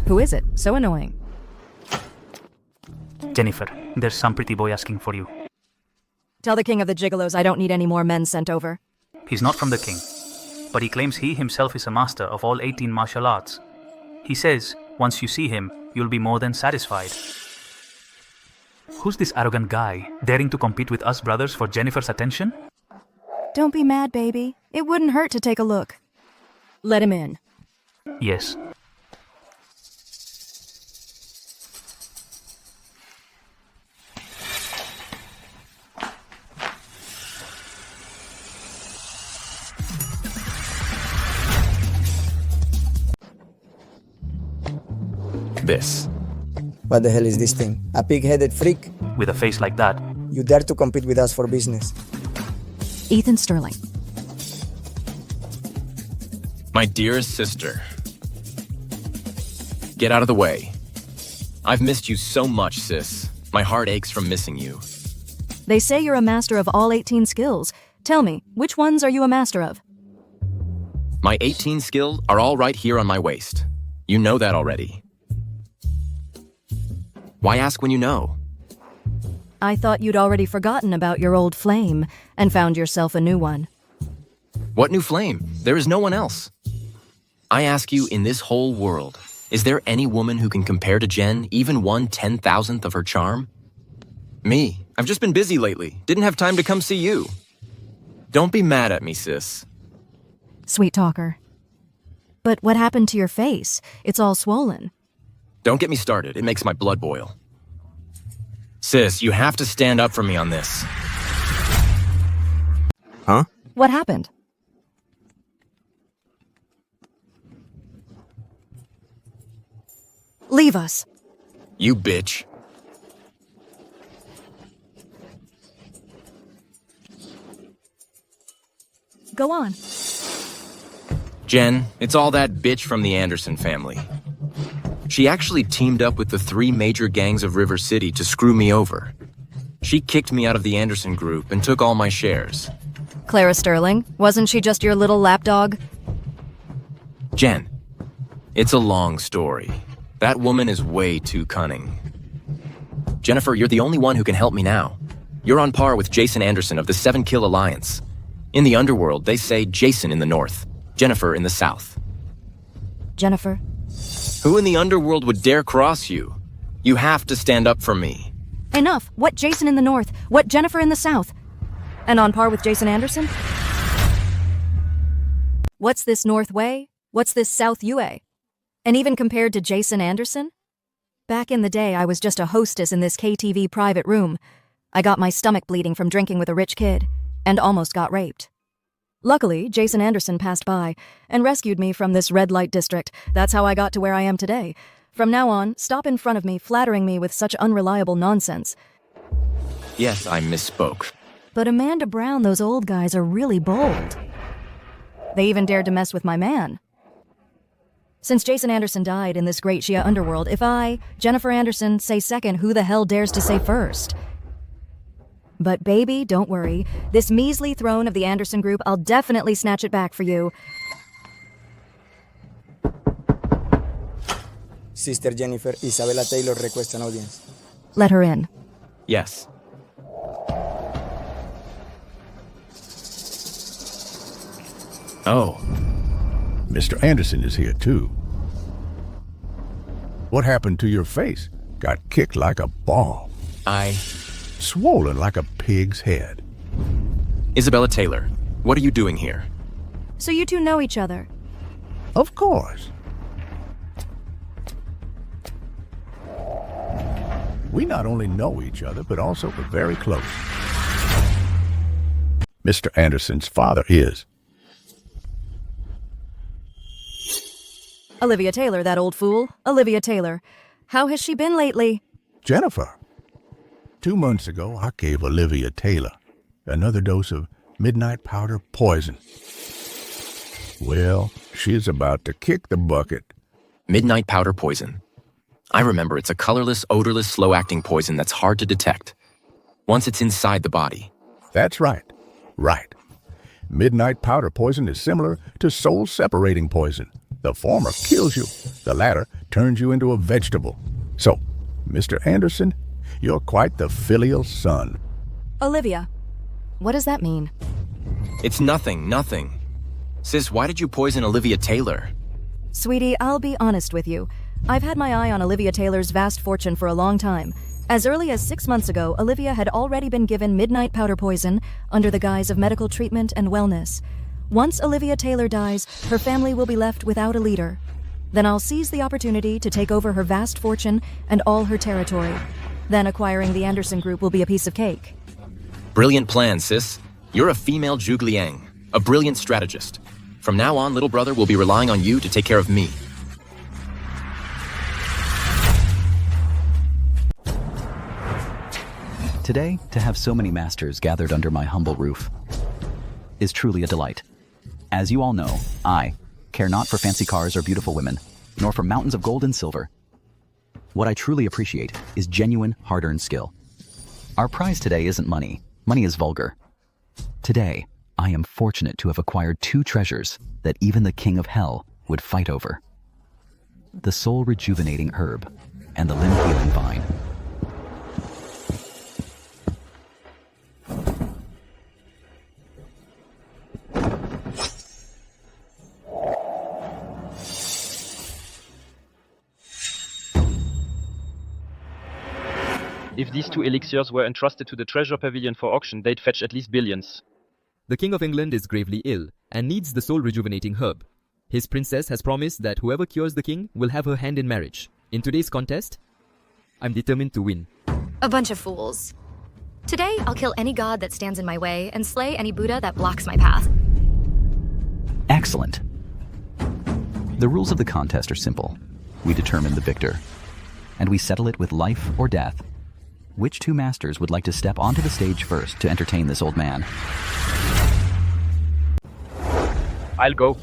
Who is it? So annoying. Jennifer, there's some pretty boy asking for you. Tell the king of the gigolos I don't need any more men sent over. He's not from the king, but he claims he himself is a master of all 18 martial arts. He says, once you see him, you'll be more than satisfied. Who's this arrogant guy daring to compete with us brothers for Jennifer's attention? Don't be mad, baby. It wouldn't hurt to take a look. Let him in. Yes. This. What the hell is this thing? A pig-headed freak? With a face like that. You dare to compete with us for business? Ethan Sterling. My dearest sister. Get out of the way. I've missed you so much, sis. My heart aches from missing you. They say you're a master of all 18 skills. Tell me, which ones are you a master of? My 18 skills are all right here on my waist. You know that already. Why ask when you know? I thought you'd already forgotten about your old flame and found yourself a new one. What new flame? There is no one else. I ask you, in this whole world, is there any woman who can compare to Jen, even 1/10,000th of her charm? Me. I've just been busy lately. Didn't have time to come see you. Don't be mad at me, sis. Sweet talker. But what happened to your face? It's all swollen. Don't get me started. It makes my blood boil. Sis, you have to stand up for me on this. Huh? What happened? Leave us. You bitch. Go on. Jen, it's all that bitch from the Anderson family. She actually teamed up with the 3 major gangs of River City to screw me over. She kicked me out of the Anderson group and took all my shares. Clara Sterling, wasn't she just your little lapdog? Jen, it's a long story. That woman is way too cunning. Jennifer, you're the only one who can help me now. You're on par with Jason Anderson of the 7 Kill Alliance. In the underworld, they say Jason in the north, Jennifer in the south. Jennifer? Who in the underworld would dare cross you? You have to stand up for me. Enough. What Jason in the north? What Jennifer in the south? And on par with Jason Anderson? What's this North way? What's this South UA? And even compared to Jason Anderson? Back in the day, I was just a hostess in this KTV private room. I got my stomach bleeding from drinking with a rich kid, and almost got raped. Luckily, Jason Anderson passed by and rescued me from this red light district. That's how I got to where I am today. From now on, stop in front of me flattering me with such unreliable nonsense. Yes, I misspoke. But Amanda Brown, those old guys are really bold. They even dared to mess with my man. Since Jason Anderson died in this great Shia underworld, if I, Jennifer Anderson, say second, who the hell dares to say first? But baby, don't worry. This measly throne of the Anderson group, I'll definitely snatch it back for you. Sister Jennifer, Isabella Taylor requests an audience. Let her in. Yes. Oh. Mr. Anderson is here too. What happened to your face? Got kicked like a ball. Swollen like a pig's head. Isabella Taylor, what are you doing here? So you two know each other? Of course. We not only know each other, but also we're very close. Mr. Anderson's father is. Olivia Taylor, that old fool. Olivia Taylor. How has she been lately? Jennifer. 2 months ago, I gave Olivia Taylor another dose of midnight powder poison. Well, she's about to kick the bucket. Midnight powder poison. I remember it's a colorless, odorless, slow-acting poison that's hard to detect once it's inside the body. That's right. Right. Midnight powder poison is similar to soul-separating poison. The former kills you. The latter turns you into a vegetable. So, Mr. Anderson, you're quite the filial son. Olivia, what does that mean? It's nothing. Sis, why did you poison Olivia Taylor? Sweetie, I'll be honest with you. I've had my eye on Olivia Taylor's vast fortune for a long time. As early as 6 months ago, Olivia had already been given midnight powder poison under the guise of medical treatment and wellness. Once Olivia Taylor dies, her family will be left without a leader. Then I'll seize the opportunity to take over her vast fortune and all her territory. Then acquiring the Anderson Group will be a piece of cake. Brilliant plan, sis. You're a female Zhuge Liang, a brilliant strategist. From now on, little brother will be relying on you to take care of me. Today, to have so many masters gathered under my humble roof is truly a delight. As you all know, I care not for fancy cars or beautiful women, nor for mountains of gold and silver. What I truly appreciate is genuine, hard-earned skill. Our prize today isn't money. Money is vulgar. Today, I am fortunate to have acquired 2 treasures that even the King of Hell would fight over. The soul-rejuvenating herb and the limb-healing vine. If these 2 elixirs were entrusted to the treasure pavilion for auction, they'd fetch at least billions. The King of England is gravely ill and needs the soul-rejuvenating herb. His princess has promised that whoever cures the king will have her hand in marriage. In today's contest, I'm determined to win. A bunch of fools. Today, I'll kill any god that stands in my way and slay any Buddha that blocks my path. Excellent. The rules of the contest are simple. We determine the victor, and we settle it with life or death. Which 2 masters would like to step onto the stage first to entertain this old man? I'll go.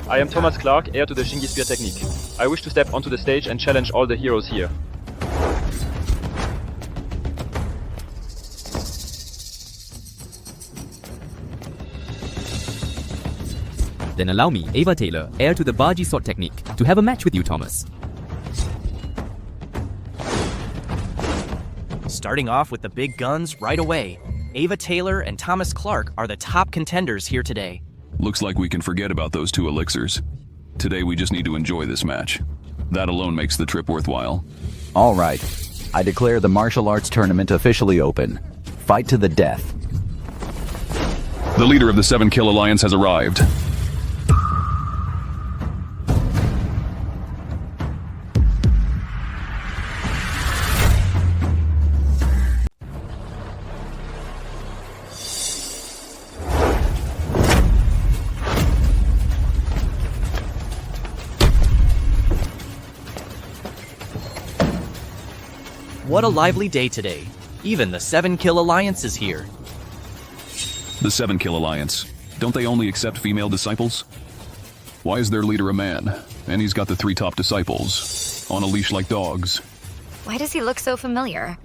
I am Thomas Clark, heir to the Shingi Spear technique. I wish to step onto the stage and challenge all the heroes here. Then allow me, Ava Taylor, heir to the Baji sword technique, to have a match with you, Thomas. Starting off with the big guns right away. Ava Taylor and Thomas Clark are the top contenders here today. Looks like we can forget about those 2 elixirs. Today we just need to enjoy this match. That alone makes the trip worthwhile. All right. I declare the martial arts tournament officially open. Fight to the death. The leader of the 7 Kill Alliance has arrived. What a lively day today. Even the 7 Kill Alliance is here. The 7 Kill Alliance. Don't they only accept female disciples? Why is their leader a man? And he's got the 3 top disciples. On a leash like dogs. Why does he look so familiar?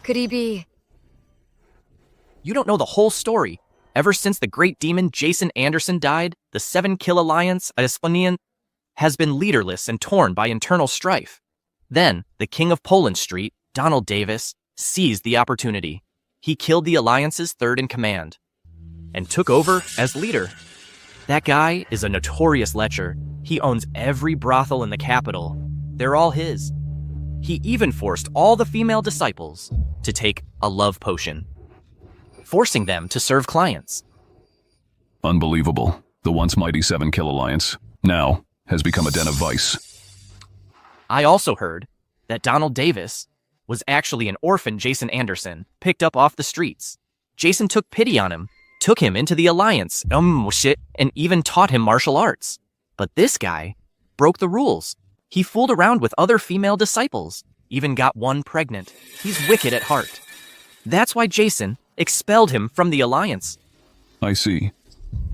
Could he be... You don't know the whole story. Ever since the great demon Jason Anderson died, the 7 Kill Alliance, has been leaderless and torn by internal strife. Then, the King of Poland Street, Donald Davis, seized the opportunity. He killed the Alliance's 3rd in command and took over as leader. That guy is a notorious lecher. He owns every brothel in the capital. They're all his. He even forced all the female disciples to take a love potion, forcing them to serve clients. Unbelievable. The once mighty 7 Kill Alliance now has become a den of vice. I also heard that Donald Davis was actually an orphan Jason Anderson, picked up off the streets. Jason took pity on him, took him into the Alliance, and even taught him martial arts. But this guy broke the rules. He fooled around with other female disciples, even got one pregnant. He's wicked at heart. That's why Jason expelled him from the Alliance. I see.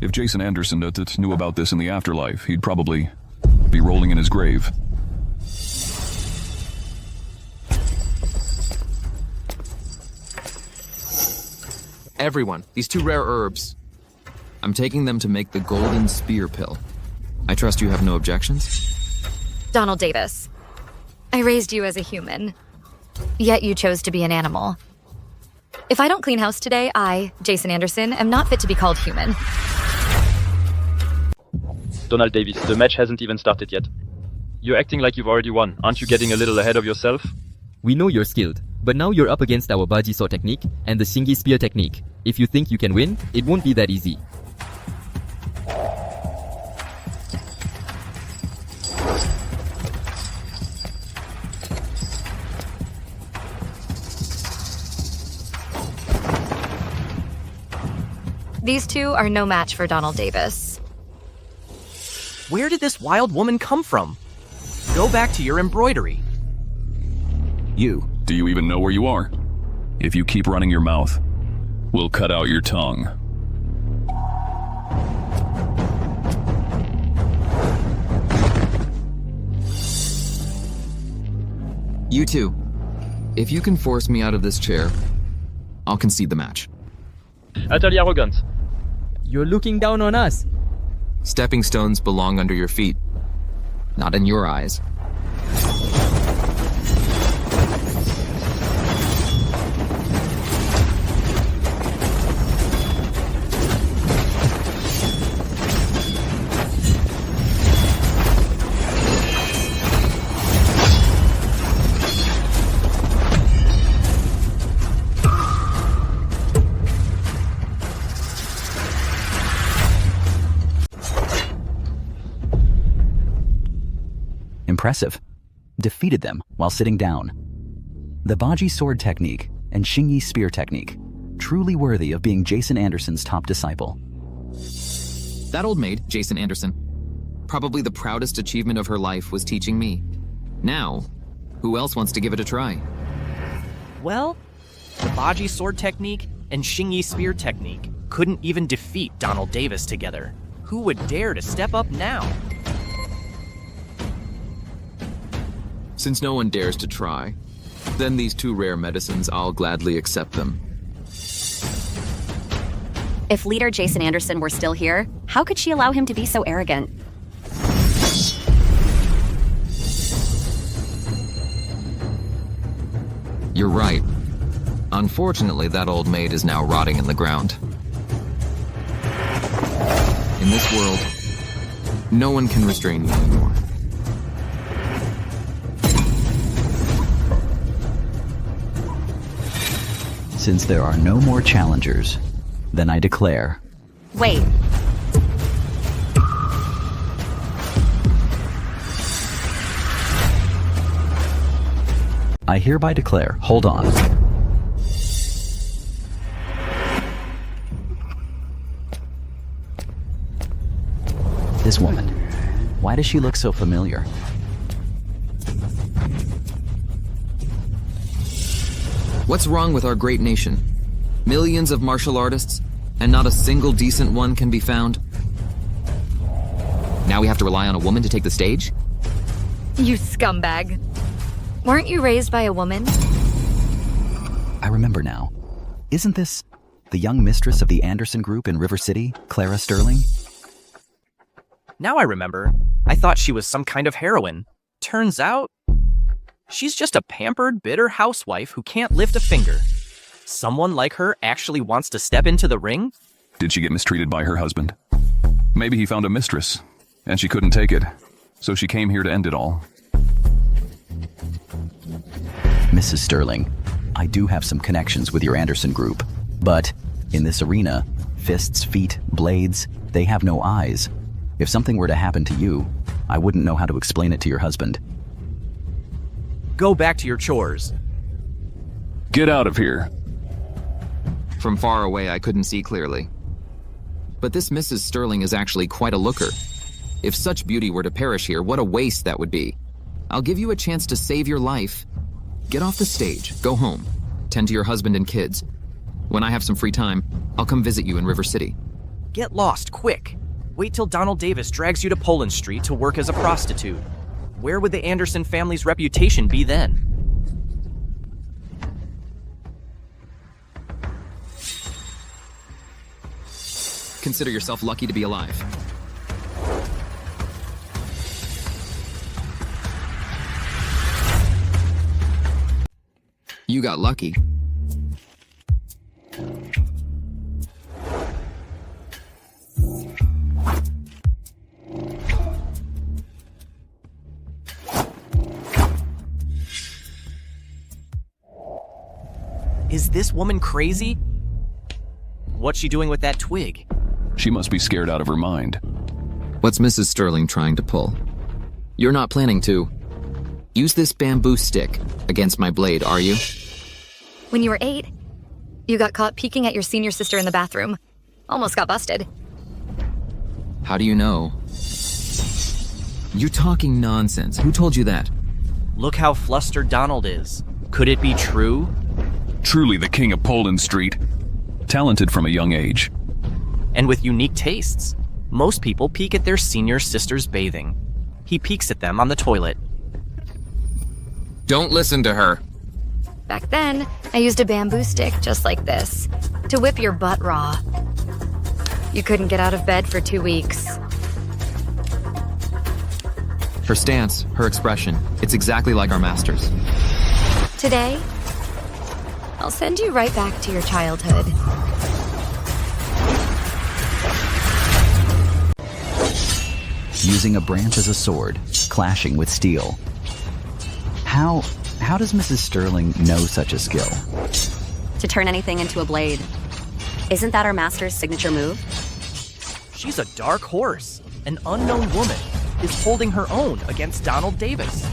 If Jason Anderson knew about this in the afterlife, he'd probably be rolling in his grave. Everyone, these 2 rare herbs. I'm taking them to make the golden spear pill. I trust you have no objections? Donald Davis, I raised you as a human, yet you chose to be an animal. If I don't clean house today, I, Jason Anderson, am not fit to be called human. Donald Davis, the match hasn't even started yet. You're acting like you've already won. Aren't you getting a little ahead of yourself? We know you're skilled, but now you're up against our Baji Sword technique and the Shingi Spear technique. If you think you can win, it won't be that easy. These two are no match for Donald Davis. Where did this wild woman come from? Go back to your embroidery. You. Do you even know where you are? If you keep running your mouth, we'll cut out your tongue. You two. If you can force me out of this chair, I'll concede the match. Utterly arrogant. You're looking down on us. Stepping stones belong under your feet, not in your eyes. Impressive. Defeated them while sitting down. The Baji Sword technique and Shingi Spear technique, truly worthy of being Jason Anderson's top disciple. That old maid, Jason Anderson, probably the proudest achievement of her life was teaching me. Now, who else wants to give it a try? Well, the Baji Sword technique and Shingi Spear technique couldn't even defeat Donald Davis together. Who would dare to step up now? Since no one dares to try, then these two rare medicines, I'll gladly accept them. If leader Jason Anderson were still here, how could she allow him to be so arrogant? You're right. Unfortunately, that old maid is now rotting in the ground. In this world, no one can restrain you anymore. Since there are no more challengers, then I declare... Wait. I hereby declare... Hold on. This woman. Why does she look so familiar? What's wrong with our great nation? Millions of martial artists, and not a single decent one can be found? Now we have to rely on a woman to take the stage? You scumbag. Weren't you raised by a woman? I remember now. Isn't this the young mistress of the Anderson Group in River City, Clara Sterling? Now I remember. I thought she was some kind of heroine. Turns out, she's just a pampered, bitter housewife who can't lift a finger. Someone like her actually wants to step into the ring? Did she get mistreated by her husband? Maybe he found a mistress, and she couldn't take it, so she came here to end it all. Mrs. Sterling, I do have some connections with your Anderson Group, but in this arena, fists, feet, blades, they have no eyes. If something were to happen to you, I wouldn't know how to explain it to your husband. Go back to your chores. Get out of here. From far away, I couldn't see clearly. But this Mrs. Sterling is actually quite a looker. If such beauty were to perish here, what a waste that would be. I'll give you a chance to save your life. Get off the stage, go home, tend to your husband and kids. When I have some free time, I'll come visit you in River City. Get lost, quick. Wait till Donald Davis drags you to Poland Street to work as a prostitute. Where would the Anderson family's reputation be then? Consider yourself lucky to be alive. You got lucky. Is this woman crazy? What's she doing with that twig? She must be scared out of her mind. What's Mrs. Sterling trying to pull? You're not planning to use this bamboo stick against my blade, are you? When you were 8, you got caught peeking at your senior sister in the bathroom. Almost got busted. How do you know? You're talking nonsense. Who told you that? Look how flustered Donald is. Could it be true? Truly the king of Poland Street. Talented from a young age. And with unique tastes. Most people peek at their senior sisters bathing. He peeks at them on the toilet. Don't listen to her. Back then, I used a bamboo stick just like this to whip your butt raw. You couldn't get out of bed for 2 weeks. Her stance, her expression, it's exactly like our masters. Today, I'll send you right back to your childhood. Using a branch as a sword, clashing with steel. How does Mrs. Sterling know such a skill? To turn anything into a blade. Isn't that our master's signature move? She's a dark horse. An unknown woman is holding her own against Donald Davis.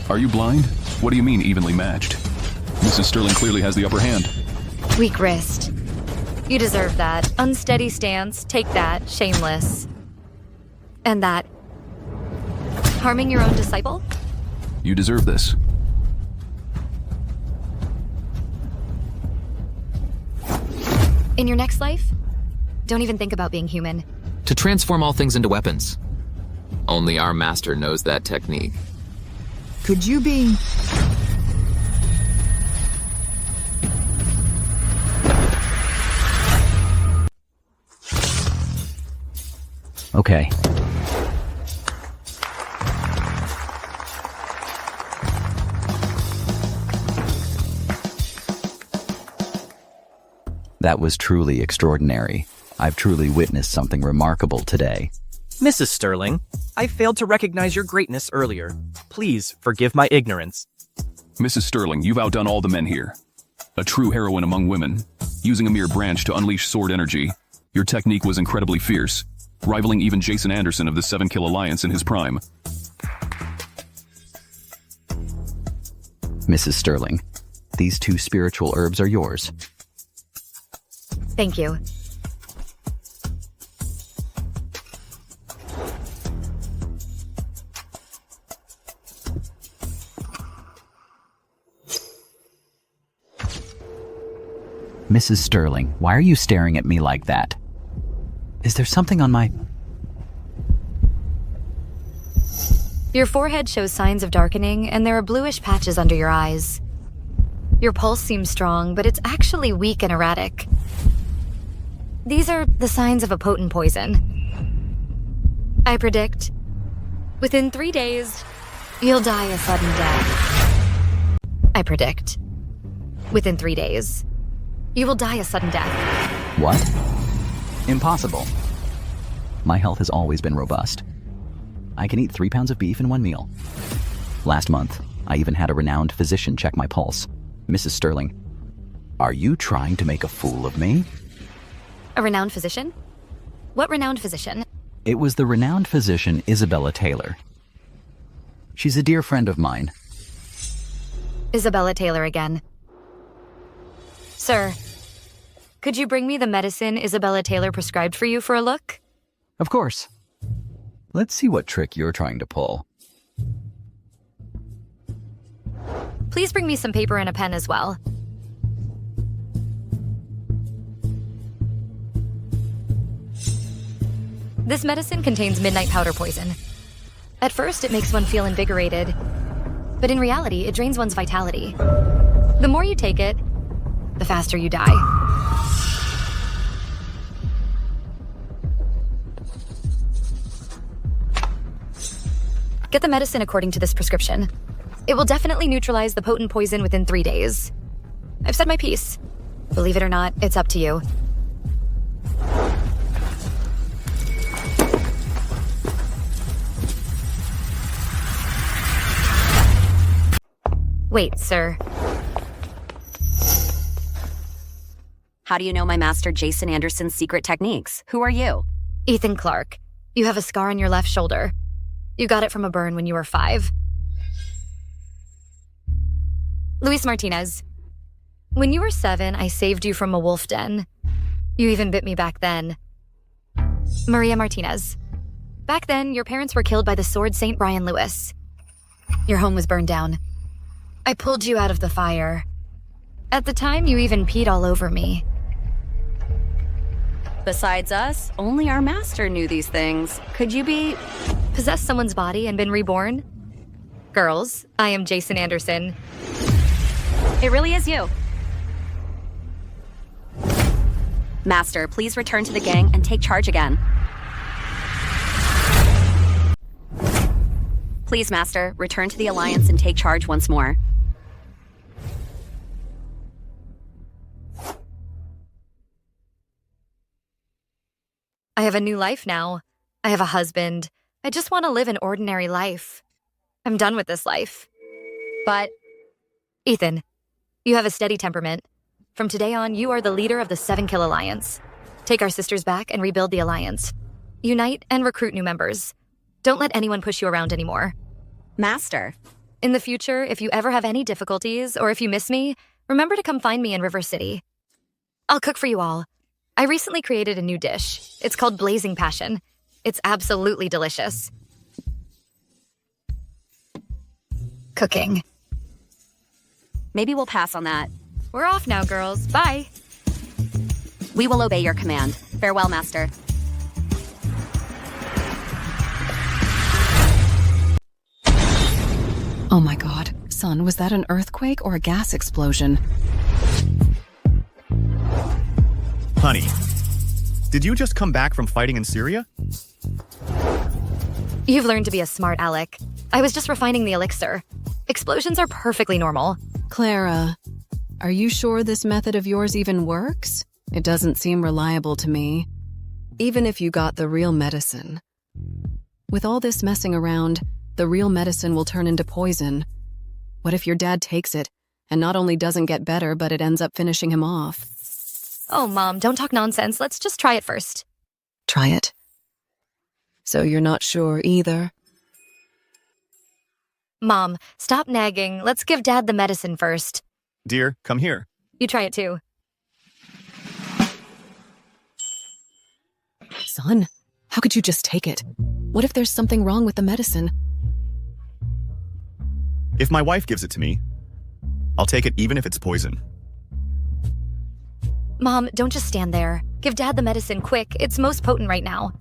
Are you blind? What do you mean evenly matched? Mrs. Sterling clearly has the upper hand. Weak wrist. You deserve that. Unsteady stance. Take that. Shameless. And that. Harming your own disciple? You deserve this. In your next life, don't even think about being human. To transform all things into weapons. Only our master knows that technique. Could you be... Okay. That was truly extraordinary. I've truly witnessed something remarkable today. Mrs. Sterling, I failed to recognize your greatness earlier. Please forgive my ignorance. Mrs. Sterling, you've outdone all the men here. A true heroine among women. Using a mere branch to unleash sword energy, your technique was incredibly fierce, rivaling even Jason Anderson of the 7-Kill Alliance in his prime. Mrs. Sterling, these 2 spiritual herbs are yours. Thank you. Mrs. Sterling, why are you staring at me like that? Is there something on my... Your forehead shows signs of darkening, and there are bluish patches under your eyes. Your pulse seems strong, but it's actually weak and erratic. These are the signs of a potent poison. I predict, within 3 days, you'll die a sudden death. I predict, within 3 days, you will die a sudden death. What? Impossible. My health has always been robust. I can eat 3 pounds of beef in 1 meal. Last month, I even had a renowned physician check my pulse. Mrs. Sterling, are you trying to make a fool of me? A renowned physician? What renowned physician? It was the renowned physician Isabella Taylor. She's a dear friend of mine. Isabella Taylor again. Sir, could you bring me the medicine Isabella Taylor prescribed for you for a look? Of course. Let's see what trick you're trying to pull. Please bring me some paper and a pen as well. This medicine contains midnight powder poison. At first, it makes one feel invigorated, but in reality, it drains one's vitality. The more you take it, the faster you die. Get the medicine according to this prescription. It will definitely neutralize the potent poison within 3 days. I've said my piece. Believe it or not, it's up to you. Wait, sir. How do you know my master Jason Anderson's secret techniques? Who are you? Ethan Clark. You have a scar on your left shoulder. You got it from a burn when you were 5. Luis Martinez. When you were 7, I saved you from a wolf den. You even bit me back then. Maria Martinez. Back then, your parents were killed by the sword St. Brian Lewis. Your home was burned down. I pulled you out of the fire. At the time, you even peed all over me. Besides us, only our master knew these things. Could you be... Possessed someone's body and been reborn? Girls, I am Jason Anderson. It really is you. Master, please return to the gang and take charge again. Please, Master, return to the Alliance and take charge once more. I have a new life now. I have a husband. I just want to live an ordinary life. I'm done with this life. But, Ethan, you have a steady temperament. From today on, you are the leader of the 7-Kill Alliance. Take our sisters back and rebuild the Alliance. Unite and recruit new members. Don't let anyone push you around anymore. Master. In the future, if you ever have any difficulties or if you miss me, remember to come find me in River City. I'll cook for you all. I recently created a new dish. It's called Blazing Passion. It's absolutely delicious. Cooking. Maybe we'll pass on that. We're off now, girls. Bye. We will obey your command. Farewell, Master. Oh my god. Son, was that an earthquake or a gas explosion? Honey, did you just come back from fighting in Syria? You've learned to be a smart aleck. I was just refining the elixir. Explosions are perfectly normal. Clara, are you sure this method of yours even works? It doesn't seem reliable to me. Even if you got the real medicine. With all this messing around, the real medicine will turn into poison. What if your dad takes it, and not only doesn't get better, but it ends up finishing him off? Oh, Mom, don't talk nonsense. Let's just try it first. Try it. So you're not sure either? Mom, stop nagging. Let's give Dad the medicine first. Dear, come here. You try it too. Son, how could you just take it? What if there's something wrong with the medicine? If my wife gives it to me, I'll take it even if it's poison. Mom, don't just stand there. Give Dad the medicine quick. It's most potent right now.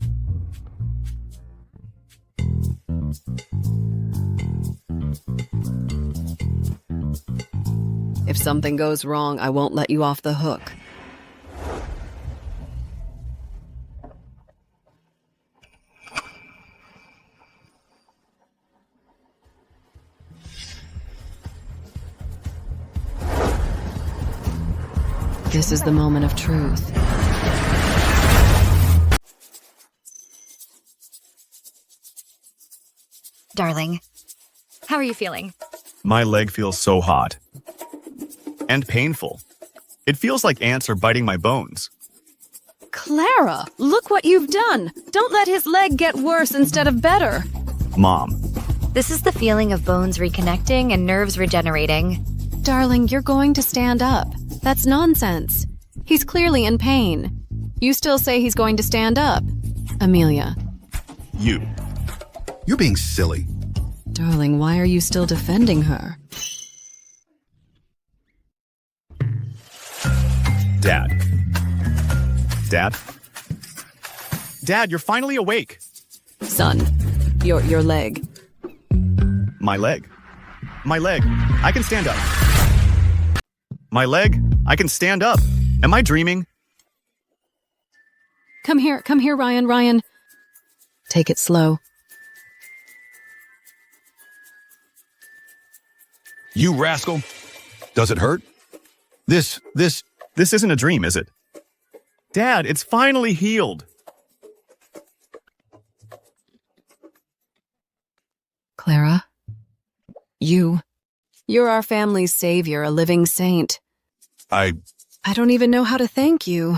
If something goes wrong, I won't let you off the hook. This is the moment of truth. Darling, how are you feeling? My leg feels so hot. And painful. It feels like ants are biting my bones. Clara, look what you've done! Don't let his leg get worse instead of better! Mom. This is the feeling of bones reconnecting and nerves regenerating. Darling, you're going to stand up. That's nonsense. He's clearly in pain. You still say he's going to stand up. Amelia. You're being silly. Darling, why are you still defending her? Dad. Dad? Dad, you're finally awake. Son, your leg. My leg. My leg. I can stand up. My leg. I can stand up. Am I dreaming? Come here, Ryan. Ryan. Take it slow. You rascal. Does it hurt? This isn't a dream, is it? Dad, it's finally healed. Clara. You're our family's savior, a living saint. I I don't even know how to thank you.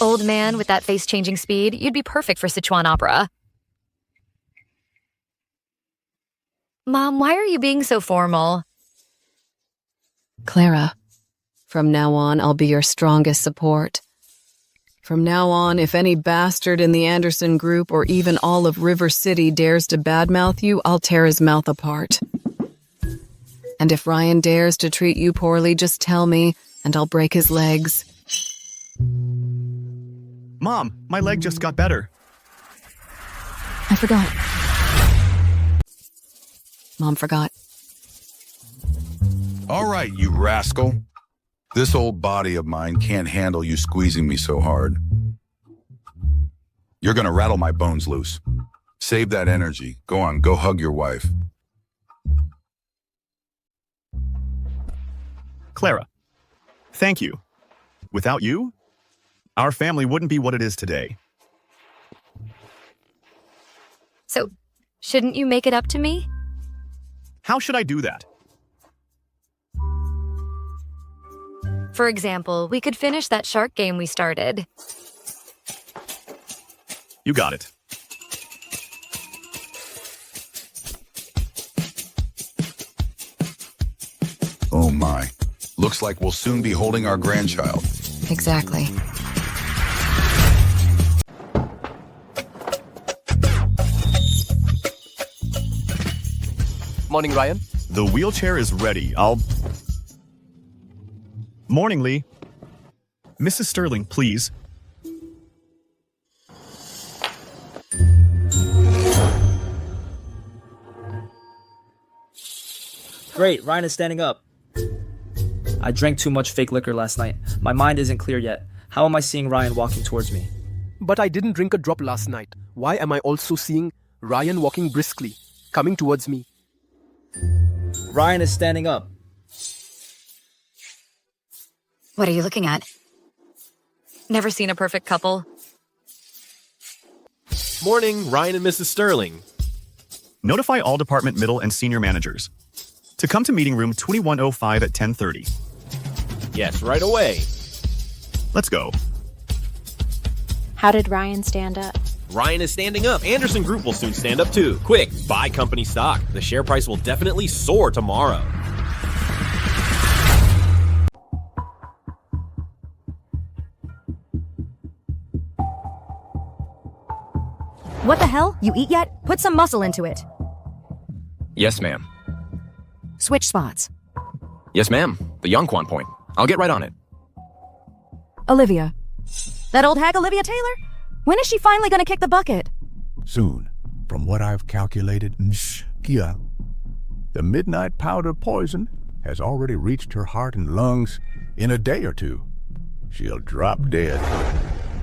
Old man with that face-changing speed, you'd be perfect for Sichuan opera. Mom, why are you being so formal? Clara, from now on, I'll be your strongest support. From now on, if any bastard in the Anderson group or even all of River City dares to badmouth you, I'll tear his mouth apart. And if Ryan dares to treat you poorly, just tell me, and I'll break his legs. Mom, my leg just got better. I forgot. Mom forgot. All right, you rascal. This old body of mine can't handle you squeezing me so hard. You're gonna rattle my bones loose. Save that energy. Go on, go hug your wife. Clara, thank you. Without you, our family wouldn't be what it is today. So, shouldn't you make it up to me? How should I do that? For example, we could finish that shark game we started. You got it. Oh my. Looks like we'll soon be holding our grandchild. Exactly. Morning, Ryan. The wheelchair is ready. Morning, Lee. Mrs. Sterling, please. Great, Ryan is standing up. I drank too much fake liquor last night. My mind isn't clear yet. How am I seeing Ryan walking towards me? But I didn't drink a drop last night. Why am I also seeing Ryan walking briskly, coming towards me? Ryan is standing up. What are you looking at? Never seen a perfect couple. Morning, Ryan and Mrs. Sterling. Notify all department middle and senior managers to come to meeting room 2105 at 10:30. Yes, right away. Let's go. How did Ryan stand up? Ryan is standing up. Anderson Group will soon stand up too. Quick, buy company stock. The share price will definitely soar tomorrow. What the hell? You eat yet? Put some muscle into it. Yes, ma'am. Switch spots. Yes, ma'am. The Yongquan point. I'll get right on it. Olivia. That old hag Olivia Taylor? When is she finally gonna kick the bucket? Soon, from what I've calculated, the midnight powder poison has already reached her heart and lungs in a day or two. She'll drop dead.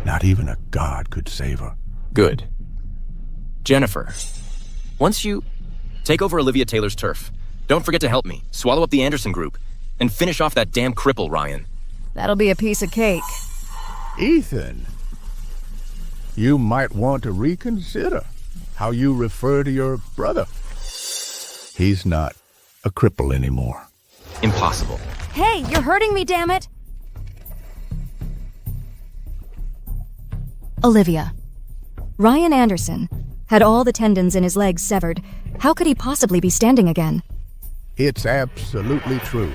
Not even a god could save her. Good. Jennifer, once you take over Olivia Taylor's turf, don't forget to help me swallow up the Anderson Group and finish off that damn cripple, Ryan. That'll be a piece of cake. Ethan, you might want to reconsider how you refer to your brother. He's not a cripple anymore. Impossible. Hey, you're hurting me, damn it! Olivia. Ryan Anderson had all the tendons in his legs severed. How could he possibly be standing again? It's absolutely true.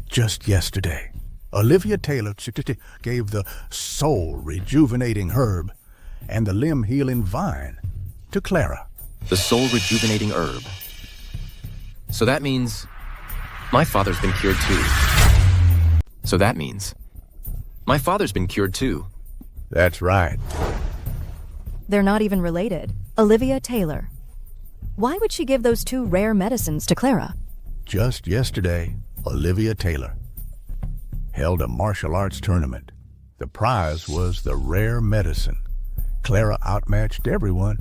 Just yesterday, Olivia Taylor gave the soul-rejuvenating herb and the limb-healing vine to Clara. The soul-rejuvenating herb. So that means my father's been cured too. So that means my father's been cured too. That's right. They're not even related. Olivia Taylor. Why would she give those two rare medicines to Clara? Just yesterday, Olivia Taylor held a martial arts tournament. The prize was the rare medicine. Clara outmatched everyone.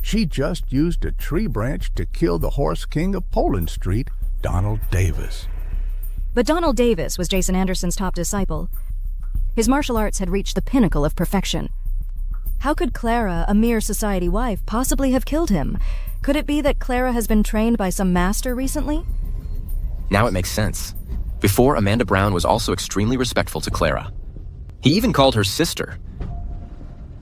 She just used a tree branch to kill the horse king of Poland Street, Donald Davis. But Donald Davis was Jason Anderson's top disciple. His martial arts had reached the pinnacle of perfection. How could Clara, a mere society wife, possibly have killed him? Could it be that Clara has been trained by some master recently? Now it makes sense. Before, Amanda Brown was also extremely respectful to Clara. He even called her sister.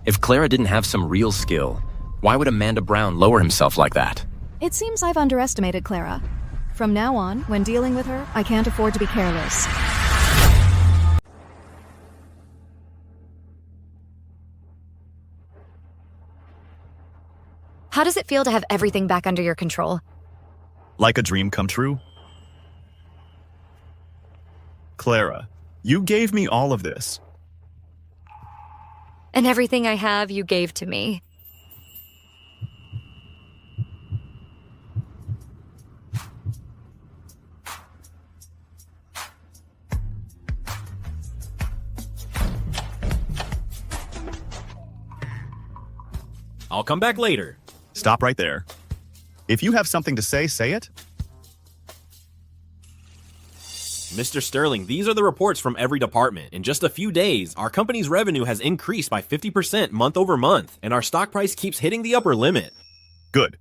If Clara didn't have some real skill, why would Amanda Brown lower himself like that? It seems I've underestimated Clara. From now on, when dealing with her, I can't afford to be careless. How does it feel to have everything back under your control? Like a dream come true? Clara, you gave me all of this. And everything I have, you gave to me. I'll come back later. Stop right there. If you have something to say, say it. Mr. Sterling, these are the reports from every department. In just a few days, our company's revenue has increased by 50% month over month, and our stock price keeps hitting the upper limit. Good.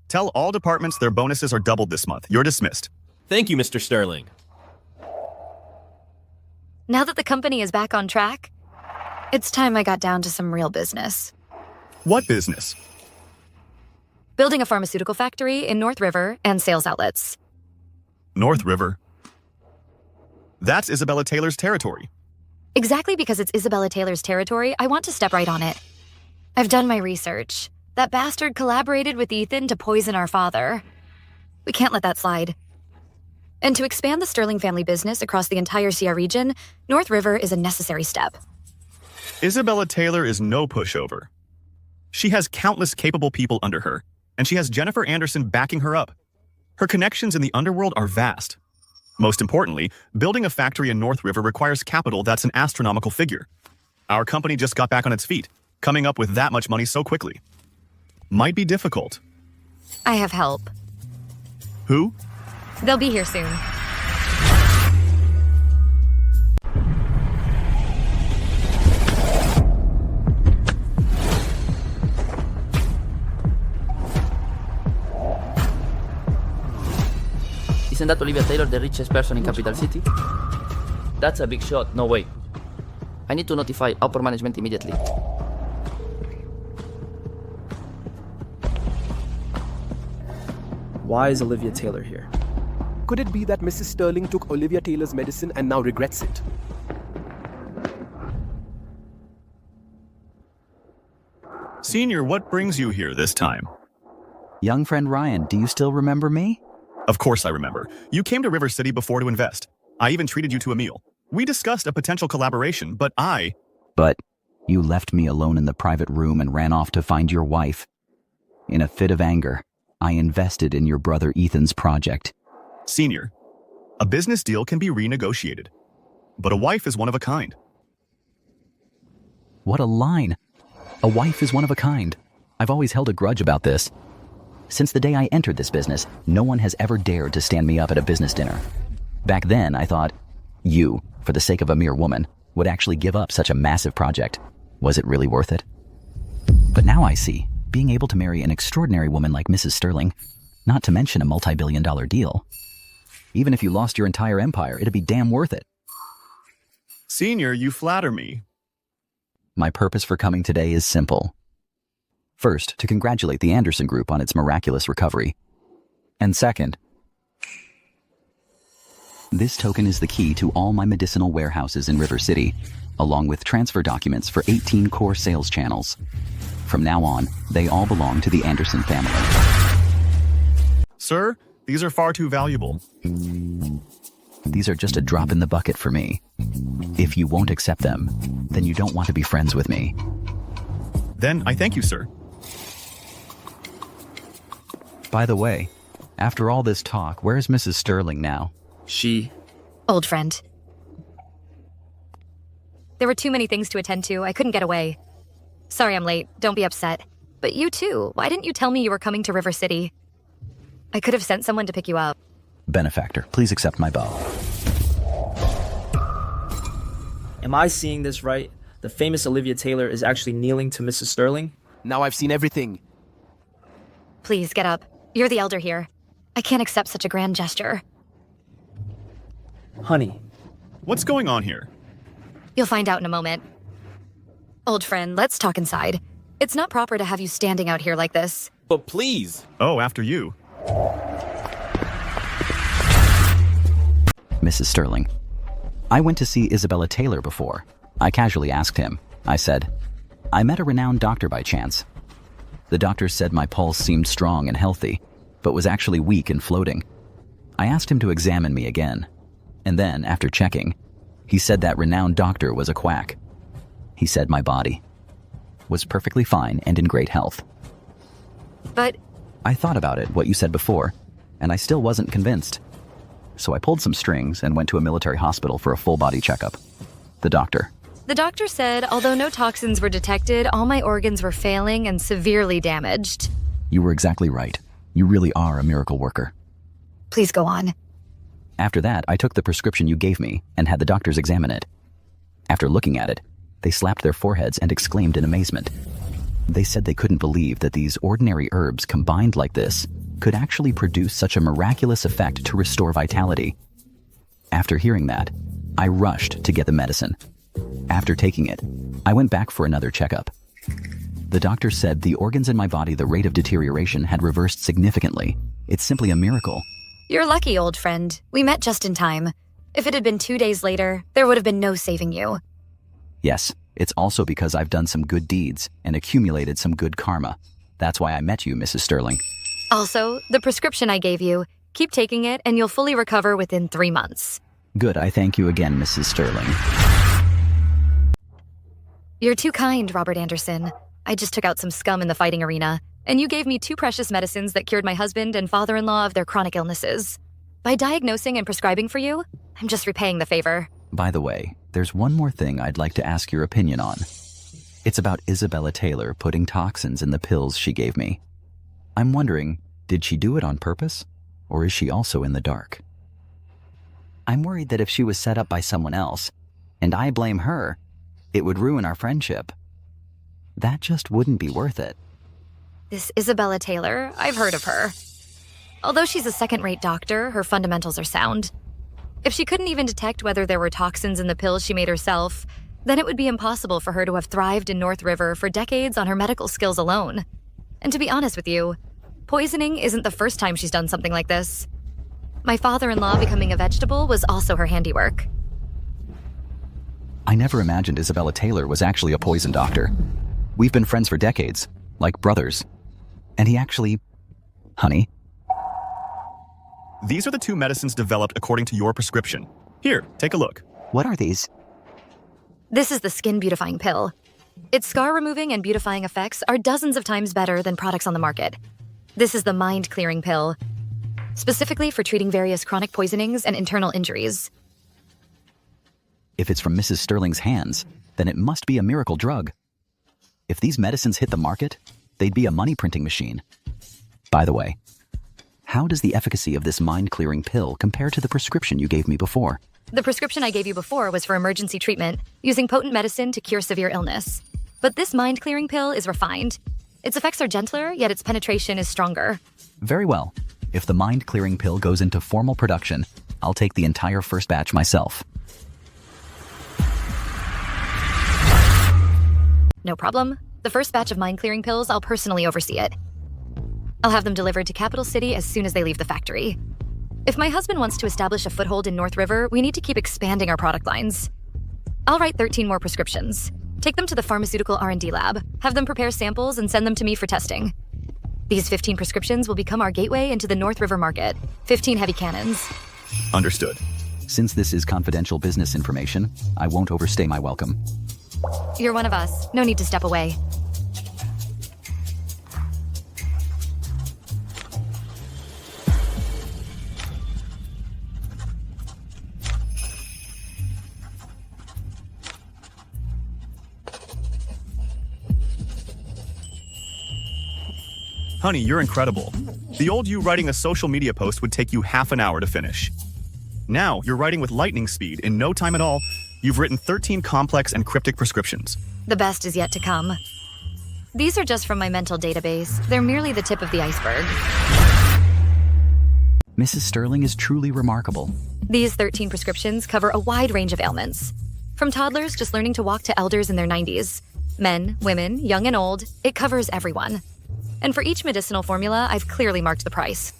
Tell all departments their bonuses are doubled this month. You're dismissed. Thank you, Mr. Sterling. Now that the company is back on track, it's time I got down to some real business. What business? Building a pharmaceutical factory in North River and sales outlets. North River? That's Isabella Taylor's territory. Exactly because it's Isabella Taylor's territory, I want to step right on it. I've done my research. That bastard collaborated with Ethan to poison our father. We can't let that slide. And to expand the Sterling family business across the entire Sierra region, North River is a necessary step. Isabella Taylor is no pushover. She has countless capable people under her, and she has Jennifer Anderson backing her up. Her connections in the underworld are vast. Most importantly, building a factory in North River requires capital that's an astronomical figure. Our company just got back on its feet. Coming up with that much money so quickly might be difficult. I have help. Who? They'll be here soon. Isn't that Olivia Taylor the richest person in Capital City? That's a big shot, no way. I need to notify upper management immediately. Why is Olivia Taylor here? Could it be that Mrs. Sterling took Olivia Taylor's medicine and now regrets it? Senior, what brings you here this time? Young friend Ryan, do you still remember me? Of course I remember. You came to River City before to invest. I even treated you to a meal. We discussed a potential collaboration, but But you left me alone in the private room and ran off to find your wife. In a fit of anger, I invested in your brother Ethan's project. Senior, a business deal can be renegotiated, but a wife is one of a kind. What a line. A wife is one of a kind. I've always held a grudge about this. Since the day I entered this business, no one has ever dared to stand me up at a business dinner. Back then, I thought, you, for the sake of a mere woman, would actually give up such a massive project. Was it really worth it? But now I see, being able to marry an extraordinary woman like Mrs. Sterling, not to mention a multi-billion-dollar deal. Even if you lost your entire empire, it'd be damn worth it. Senior, you flatter me. My purpose for coming today is simple. First, to congratulate the Anderson Group on its miraculous recovery. And second, this token is the key to all my medicinal warehouses in River City, along with transfer documents for 18 core sales channels. From now on, they all belong to the Anderson family. Sir, these are far too valuable. These are just a drop in the bucket for me. If you won't accept them, then you don't want to be friends with me. Then I thank you, sir. By the way, after all this talk, where's Mrs. Sterling now? Old friend. There were too many things to attend to. I couldn't get away. Sorry I'm late. Don't be upset. But you too. Why didn't you tell me you were coming to River City? I could have sent someone to pick you up. Benefactor, please accept my bow. Am I seeing this right? The famous Olivia Taylor is actually kneeling to Mrs. Sterling? Now I've seen everything. Please, get up. You're the elder here. I can't accept such a grand gesture. Honey. What's going on here? You'll find out in a moment. Old friend, let's talk inside. It's not proper to have you standing out here like this. But please. Oh, after you. Mrs. Sterling. I went to see Isabella Taylor before. I casually asked him. I said, I met a renowned doctor by chance. The doctor said my pulse seemed strong and healthy, but was actually weak and floating. I asked him to examine me again. And then, after checking, he said that renowned doctor was a quack. He said my body was perfectly fine and in great health. But I thought about it, what you said before, and I still wasn't convinced. So I pulled some strings and went to a military hospital for a full-body checkup. The doctor said although no toxins were detected, all my organs were failing and severely damaged. You were exactly right. You really are a miracle worker. Please go on. After that, I took the prescription you gave me and had the doctors examine it. After looking at it, they slapped their foreheads and exclaimed in amazement. They said they couldn't believe that these ordinary herbs combined like this could actually produce such a miraculous effect to restore vitality. After hearing that, I rushed to get the medicine. After taking it, I went back for another checkup. The doctor said the organs in my body, the rate of deterioration had reversed significantly. It's simply a miracle. You're lucky, old friend. We met just in time. If it had been 2 days later, there would have been no saving you. Yes, it's also because I've done some good deeds and accumulated some good karma. That's why I met you, Mrs. Sterling. Also, the prescription I gave you, keep taking it and you'll fully recover within 3 months. Good, I thank you again, Mrs. Sterling. You're too kind, Robert Anderson. I just took out some scum in the fighting arena, and you gave me 2 precious medicines that cured my husband and father-in-law of their chronic illnesses. By diagnosing and prescribing for you, I'm just repaying the favor. By the way, there's one more thing I'd like to ask your opinion on. It's about Isabella Taylor putting toxins in the pills she gave me. I'm wondering, did she do it on purpose, or is she also in the dark? I'm worried that if she was set up by someone else, and I blame her, it would ruin our friendship. That just wouldn't be worth it. This Isabella Taylor, I've heard of her. Although she's a second-rate doctor, her fundamentals are sound. If she couldn't even detect whether there were toxins in the pills she made herself, then it would be impossible for her to have thrived in North River for decades on her medical skills alone. And to be honest with you, poisoning isn't the first time she's done something like this. My father-in-law becoming a vegetable was also her handiwork. I never imagined Isabella Taylor was actually a poison doctor. We've been friends for decades, like brothers. And he actually... Honey? These are the 2 medicines developed according to your prescription. Here, take a look. What are these? This is the skin beautifying pill. Its scar-removing and beautifying effects are dozens of times better than products on the market. This is the mind-clearing pill, specifically for treating various chronic poisonings and internal injuries. If it's from Mrs. Sterling's hands, then it must be a miracle drug. If these medicines hit the market, they'd be a money-printing machine. By the way, how does the efficacy of this mind-clearing pill compare to the prescription you gave me before? The prescription I gave you before was for emergency treatment, using potent medicine to cure severe illness. But this mind-clearing pill is refined. Its effects are gentler, yet its penetration is stronger. Very well. If the mind-clearing pill goes into formal production, I'll take the entire first batch myself. No problem. The first batch of mind-clearing pills, I'll personally oversee it. I'll have them delivered to Capital City as soon as they leave the factory. If my husband wants to establish a foothold in North River, we need to keep expanding our product lines. I'll write 13 more prescriptions. Take them to the pharmaceutical R&D lab, have them prepare samples, and send them to me for testing. These 15 prescriptions will become our gateway into the North River market. 15 heavy cannons. Understood. Since this is confidential business information, I won't overstay my welcome. You're one of us. No need to step away. Honey, you're incredible. The old you writing a social media post would take you half an hour to finish. Now, you're writing with lightning speed. In no time at all, you've written 13 complex and cryptic prescriptions. The best is yet to come. These are just from my mental database. They're merely the tip of the iceberg. Mrs. Sterling is truly remarkable. These 13 prescriptions cover a wide range of ailments. From toddlers just learning to walk to elders in their 90s. Men, women, young and old, it covers everyone. And for each medicinal formula, I've clearly marked the price.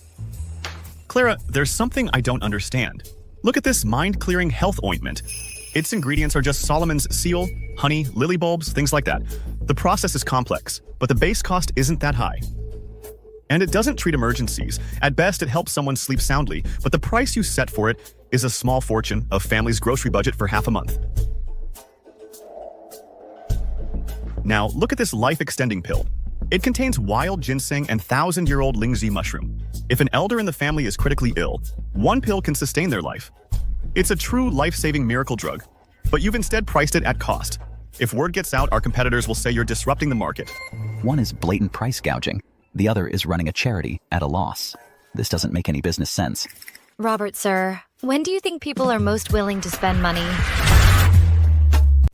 Clara, there's something I don't understand. Look at this mind-clearing health ointment. Its ingredients are just Solomon's seal, honey, lily bulbs, things like that. The process is complex, but the base cost isn't that high. And it doesn't treat emergencies. At best, it helps someone sleep soundly, but the price you set for it is a small fortune, a family's grocery budget for half a month. Now, look at this life-extending pill. It contains wild ginseng and 1,000-year-old Lingzi mushroom. If an elder in the family is critically ill, one pill can sustain their life. It's a true life-saving miracle drug, but you've instead priced it at cost. If word gets out, our competitors will say you're disrupting the market. One is blatant price gouging. The other is running a charity at a loss. This doesn't make any business sense. Robert, sir, when do you think people are most willing to spend money?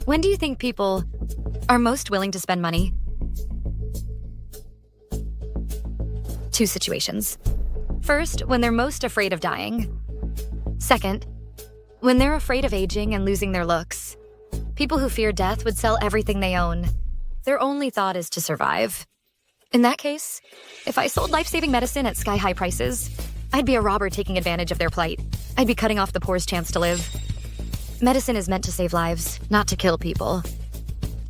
When do you think people are most willing to spend money? Two situations. First, when they're most afraid of dying. Second, when they're afraid of aging and losing their looks. People who fear death would sell everything they own. Their only thought is to survive. In that case, if I sold life-saving medicine at sky-high prices, I'd be a robber taking advantage of their plight. I'd be cutting off the poor's chance to live. Medicine is meant to save lives, not to kill people.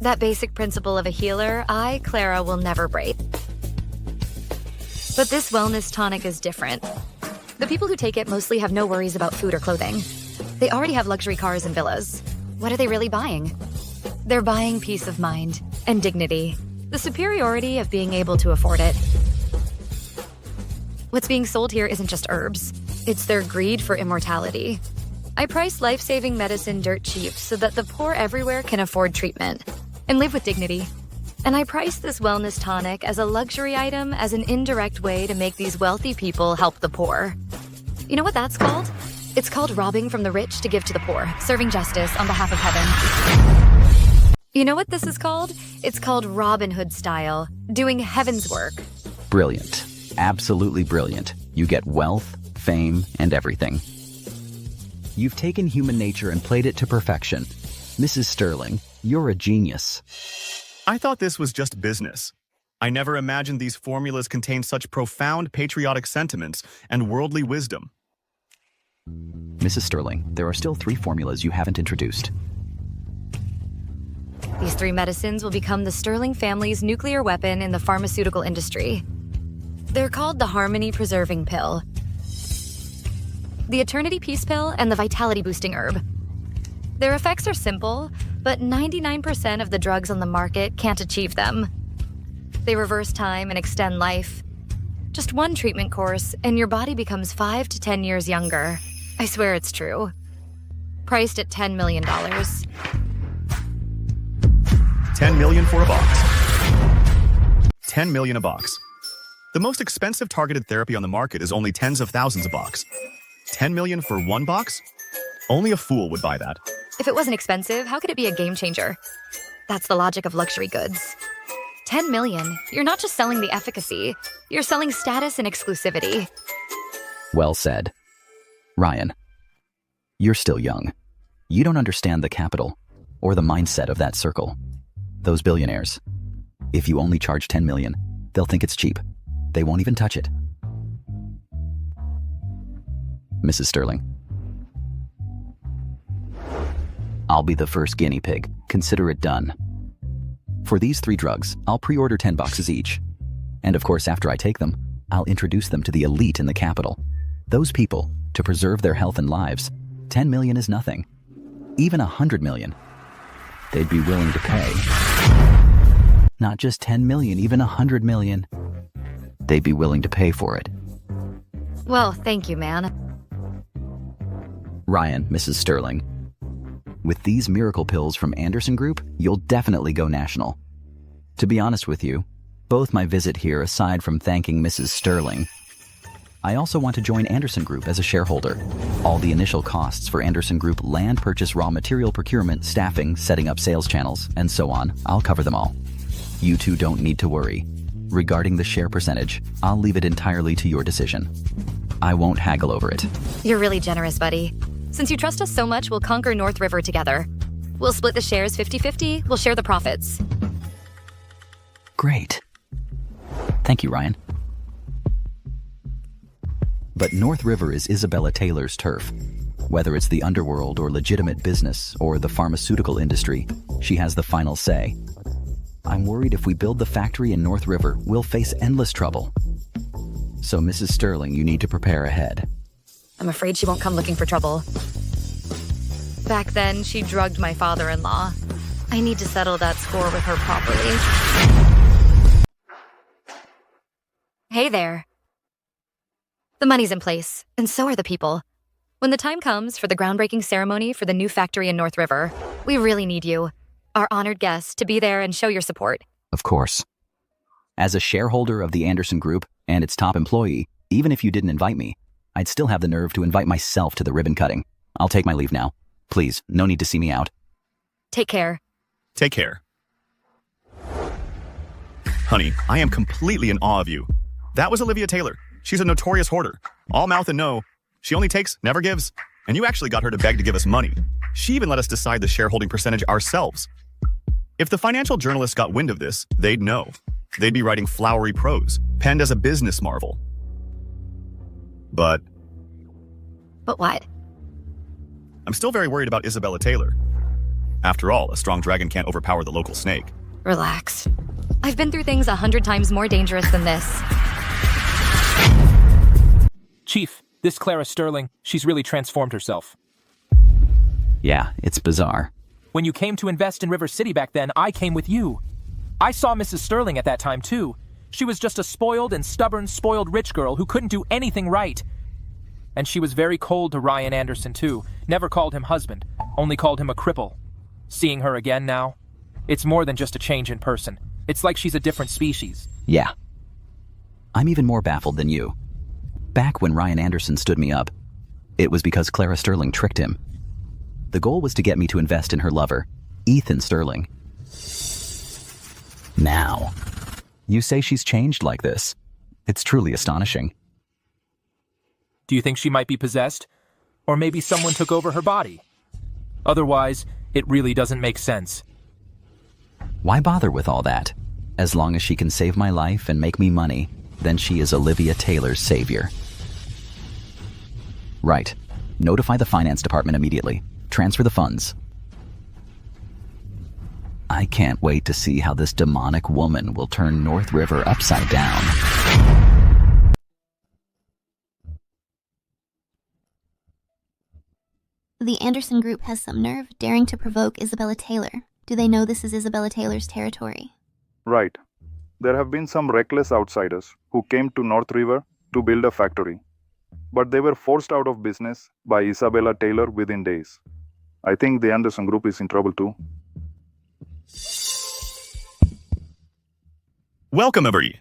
That basic principle of a healer, I, Clara, will never break. But this wellness tonic is different. The people who take it mostly have no worries about food or clothing. They already have luxury cars and villas. What are they really buying? They're buying peace of mind and dignity. The superiority of being able to afford it. What's being sold here isn't just herbs. It's their greed for immortality. I price life-saving medicine dirt cheap so that the poor everywhere can afford treatment and live with dignity. And I price this wellness tonic as a luxury item as an indirect way to make these wealthy people help the poor. You know what that's called? It's called robbing from the rich to give to the poor, serving justice on behalf of heaven. You know what this is called? It's called Robin Hood style, doing heaven's work. Brilliant. Absolutely brilliant. You get wealth, fame, and everything. You've taken human nature and played it to perfection. Mrs. Sterling, you're a genius. I thought this was just business. I never imagined these formulas contained such profound patriotic sentiments and worldly wisdom. Mrs. Sterling, there are still 3 formulas you haven't introduced. These 3 medicines will become the Sterling family's nuclear weapon in the pharmaceutical industry. They're called the Harmony Preserving Pill, the Eternity Peace Pill, and the Vitality Boosting Herb. Their effects are simple, but 99% of the drugs on the market can't achieve them. They reverse time and extend life. Just one treatment course, and your body becomes 5 to 10 years younger. I swear it's true. Priced at $10 million. 10 million for a box. 10 million a box. The most expensive targeted therapy on the market is only tens of thousands a box. 10 million for one box? Only a fool would buy that. If it wasn't expensive, how could it be a game changer? That's the logic of luxury goods. 10 million. You're not just selling the efficacy, you're selling status and exclusivity. Well said. Ryan, you're still young. You don't understand the capital or the mindset of that circle. Those billionaires. If you only charge 10 million, they'll think it's cheap. They won't even touch it. Mrs. Sterling. I'll be the first guinea pig. Consider it done. For these 3 drugs, I'll pre-order 10 boxes each. And of course, after I take them, I'll introduce them to the elite in the capital. Those people, to preserve their health and lives, 10 million is nothing. Even 100 million. They'd be willing to pay. Not just 10 million, even 100 million. They'd be willing to pay for it. Well, thank you, man. Ryan, Mrs. Sterling. With these miracle pills from Anderson Group, you'll definitely go national. To be honest with you, both my visit here, aside from thanking Mrs. Sterling, I also want to join Anderson Group as a shareholder. All the initial costs for Anderson Group land purchase, raw material procurement, staffing, setting up sales channels, and so on, I'll cover them all. You two don't need to worry. Regarding the share percentage, I'll leave it entirely to your decision. I won't haggle over it. You're really generous, buddy. Since you trust us so much, we'll conquer North River together. We'll split the shares 50-50. We'll share the profits. Great. Thank you, Ryan. But North River is Isabella Taylor's turf. Whether it's the underworld or legitimate business or the pharmaceutical industry, she has the final say. I'm worried if we build the factory in North River, we'll face endless trouble. So, Mrs. Sterling, you need to prepare ahead. I'm afraid she won't come looking for trouble. Back then, she drugged my father-in-law. I need to settle that score with her properly. Hey there. The money's in place, and so are the people. When the time comes for the groundbreaking ceremony for the new factory in North River, we really need you, our honored guests, to be there and show your support. Of course. As a shareholder of the Anderson Group and its top employee, even if you didn't invite me, I'd still have the nerve to invite myself to the ribbon cutting. I'll take my leave now. Please, no need to see me out. Take care. Take care. Honey, I am completely in awe of you. That was Olivia Taylor. She's a notorious hoarder. All mouth and no. She only takes, never gives. And you actually got her to beg to give us money. She even let us decide the shareholding percentage ourselves. If the financial journalists got wind of this, they'd know. They'd be writing flowery prose, penned as a business marvel. But what? I'm still very worried about Isabella Taylor. After all, a strong dragon can't overpower the local snake. Relax. I've been through things 100 times more dangerous than this. Chief, this Clara Sterling, she's really transformed herself. Yeah, it's bizarre. When you came to invest in River City back then, I came with you. I saw Mrs. Sterling at that time, too. She was just a spoiled and stubborn, spoiled rich girl who couldn't do anything right. And she was very cold to Ryan Anderson, too. Never called him husband, only called him a cripple. Seeing her again now, it's more than just a change in person. It's like she's a different species. Yeah. I'm even more baffled than you. Back when Ryan Anderson stood me up, it was because Clara Sterling tricked him. The goal was to get me to invest in her lover, Ethan Sterling. Now, you say she's changed like this. It's truly astonishing. Do you think she might be possessed? Or maybe someone took over her body? Otherwise, it really doesn't make sense. Why bother with all that? As long as she can save my life and make me money, then she is Olivia Taylor's savior. Right. Notify the finance department immediately. Transfer the funds. I can't wait to see how this demonic woman will turn North River upside down. The Anderson Group has some nerve daring to provoke Isabella Taylor. Do they know this is Isabella Taylor's territory? Right. There have been some reckless outsiders who came to North River to build a factory. But they were forced out of business by Isabella Taylor within days. I think the Anderson Group is in trouble too. Welcome, everyone,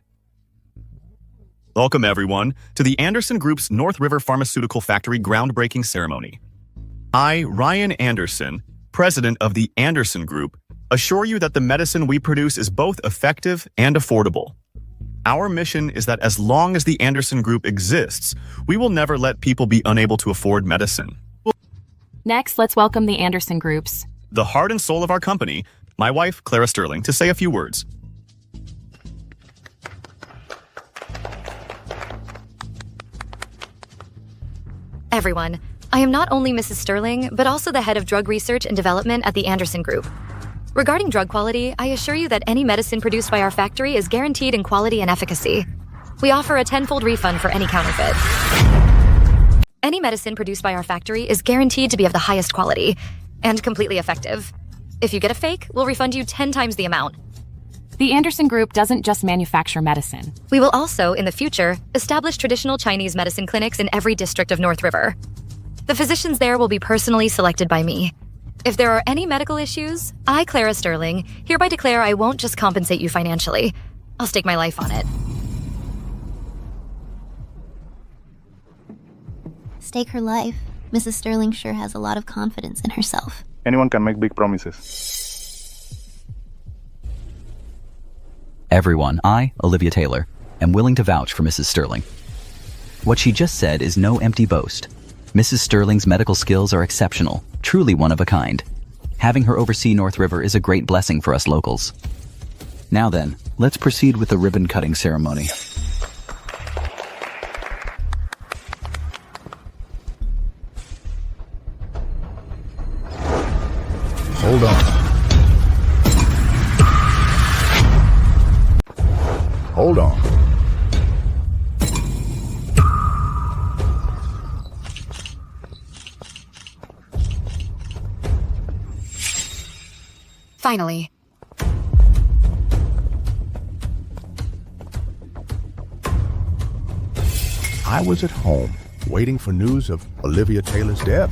to the Anderson Group's North River Pharmaceutical Factory groundbreaking ceremony. I, Ryan Anderson, president of the Anderson Group, assure you that the medicine we produce is both effective and affordable. Our mission is that as long as the Anderson Group exists, we will never let people be unable to afford medicine. Next, let's welcome the Anderson Groups. The heart and soul of our company, my wife, Clara Sterling, to say a few words. Everyone, I am not only Mrs. Sterling, but also the head of drug research and development at the Anderson Group. Regarding drug quality, I assure you that any medicine produced by our factory is guaranteed in quality and efficacy. We offer a 10-fold refund for any counterfeit. Any medicine produced by our factory is guaranteed to be of the highest quality and completely effective. If you get a fake, we'll refund you 10 times the amount. The Anderson Group doesn't just manufacture medicine. We will also, in the future, establish traditional Chinese medicine clinics in every district of North River. The physicians there will be personally selected by me. If there are any medical issues, I, Clara Sterling, hereby declare I won't just compensate you financially. I'll stake my life on it. Stake her life. Mrs. Sterling sure has a lot of confidence in herself. Anyone can make big promises. Everyone, I, Olivia Taylor, am willing to vouch for Mrs. Sterling. What she just said is no empty boast. Mrs. Sterling's medical skills are exceptional, truly one of a kind. Having her oversee North River is a great blessing for us locals. Now then, let's proceed with the ribbon-cutting ceremony. Hold on. Hold on. Finally. I was at home, waiting for news of Olivia Taylor's death.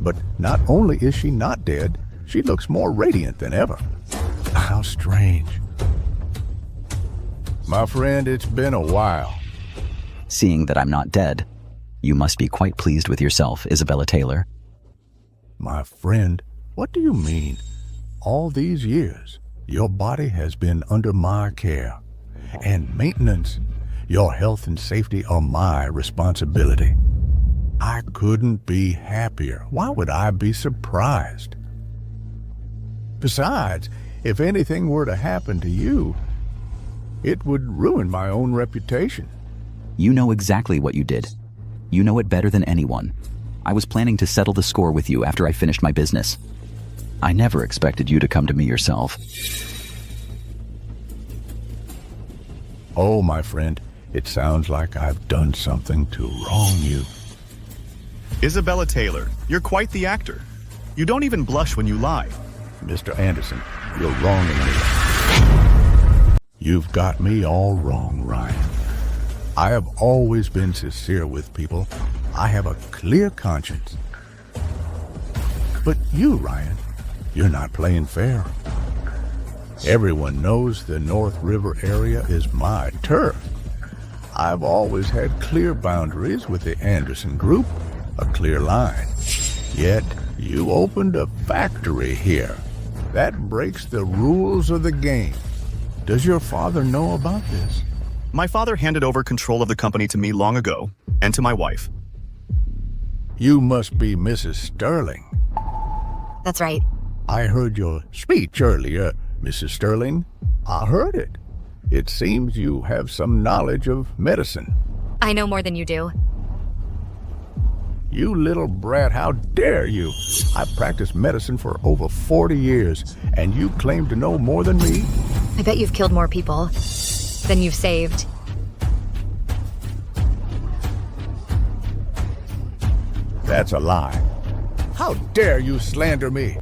But not only is she not dead, she looks more radiant than ever. How strange. My friend, it's been a while. Seeing that I'm not dead, you must be quite pleased with yourself, Isabella Taylor. My friend, what do you mean? All these years, your body has been under my care and maintenance. Your health and safety are my responsibility. I couldn't be happier. Why would I be surprised? Besides, if anything were to happen to you, it would ruin my own reputation. You know exactly what you did. You know it better than anyone. I was planning to settle the score with you after I finished my business. I never expected you to come to me yourself. Oh, my friend, it sounds like I've done something to wrong you. Isabella Taylor, you're quite the actor. You don't even blush when you lie. Mr. Anderson, you're wronging me. You've got me all wrong, Ryan. I have always been sincere with people. I have a clear conscience. But you, Ryan, you're not playing fair. Everyone knows the North River area is my turf. I've always had clear boundaries with the Anderson Group, a clear line. Yet, you opened a factory here. That breaks the rules of the game. Does your father know about this? My father handed over control of the company to me long ago, and to my wife. You must be Mrs. Sterling. That's right. I heard your speech earlier, Mrs. Sterling. I heard it. It seems you have some knowledge of medicine. I know more than you do. You little brat, how dare you? I've practiced medicine for over 40 years, and you claim to know more than me? I bet you've killed more people than you've saved. That's a lie. How dare you slander me?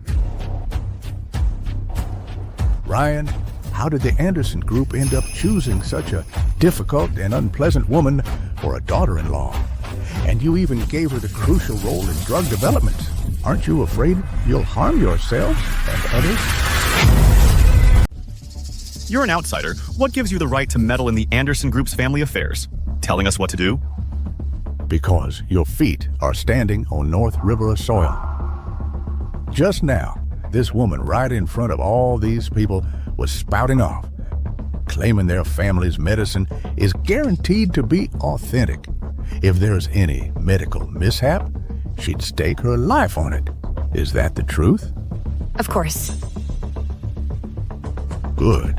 Ryan, how did the Anderson Group end up choosing such a difficult and unpleasant woman for a daughter-in-law? And you even gave her the crucial role in drug development. Aren't you afraid you'll harm yourself and others? You're an outsider. What gives you the right to meddle in the Anderson Group's family affairs? Telling us what to do? Because your feet are standing on North River soil. Just now, this woman right in front of all these people was spouting off, claiming their family's medicine is guaranteed to be authentic. If there's any medical mishap, she'd stake her life on it. Is that the truth? Of course. Good.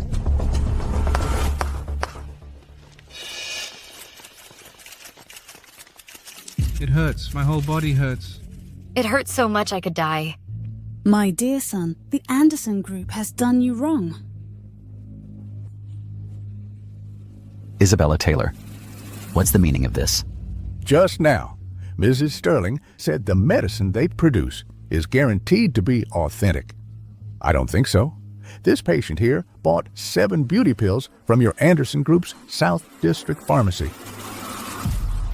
It hurts. My whole body hurts. It hurts so much I could die. My dear son, the Anderson Group has done you wrong. Isabella Taylor, what's the meaning of this? Just now, Mrs. Sterling said the medicine they produce is guaranteed to be authentic. I don't think so. This patient here bought 7 beauty pills from your Anderson Group's South District Pharmacy.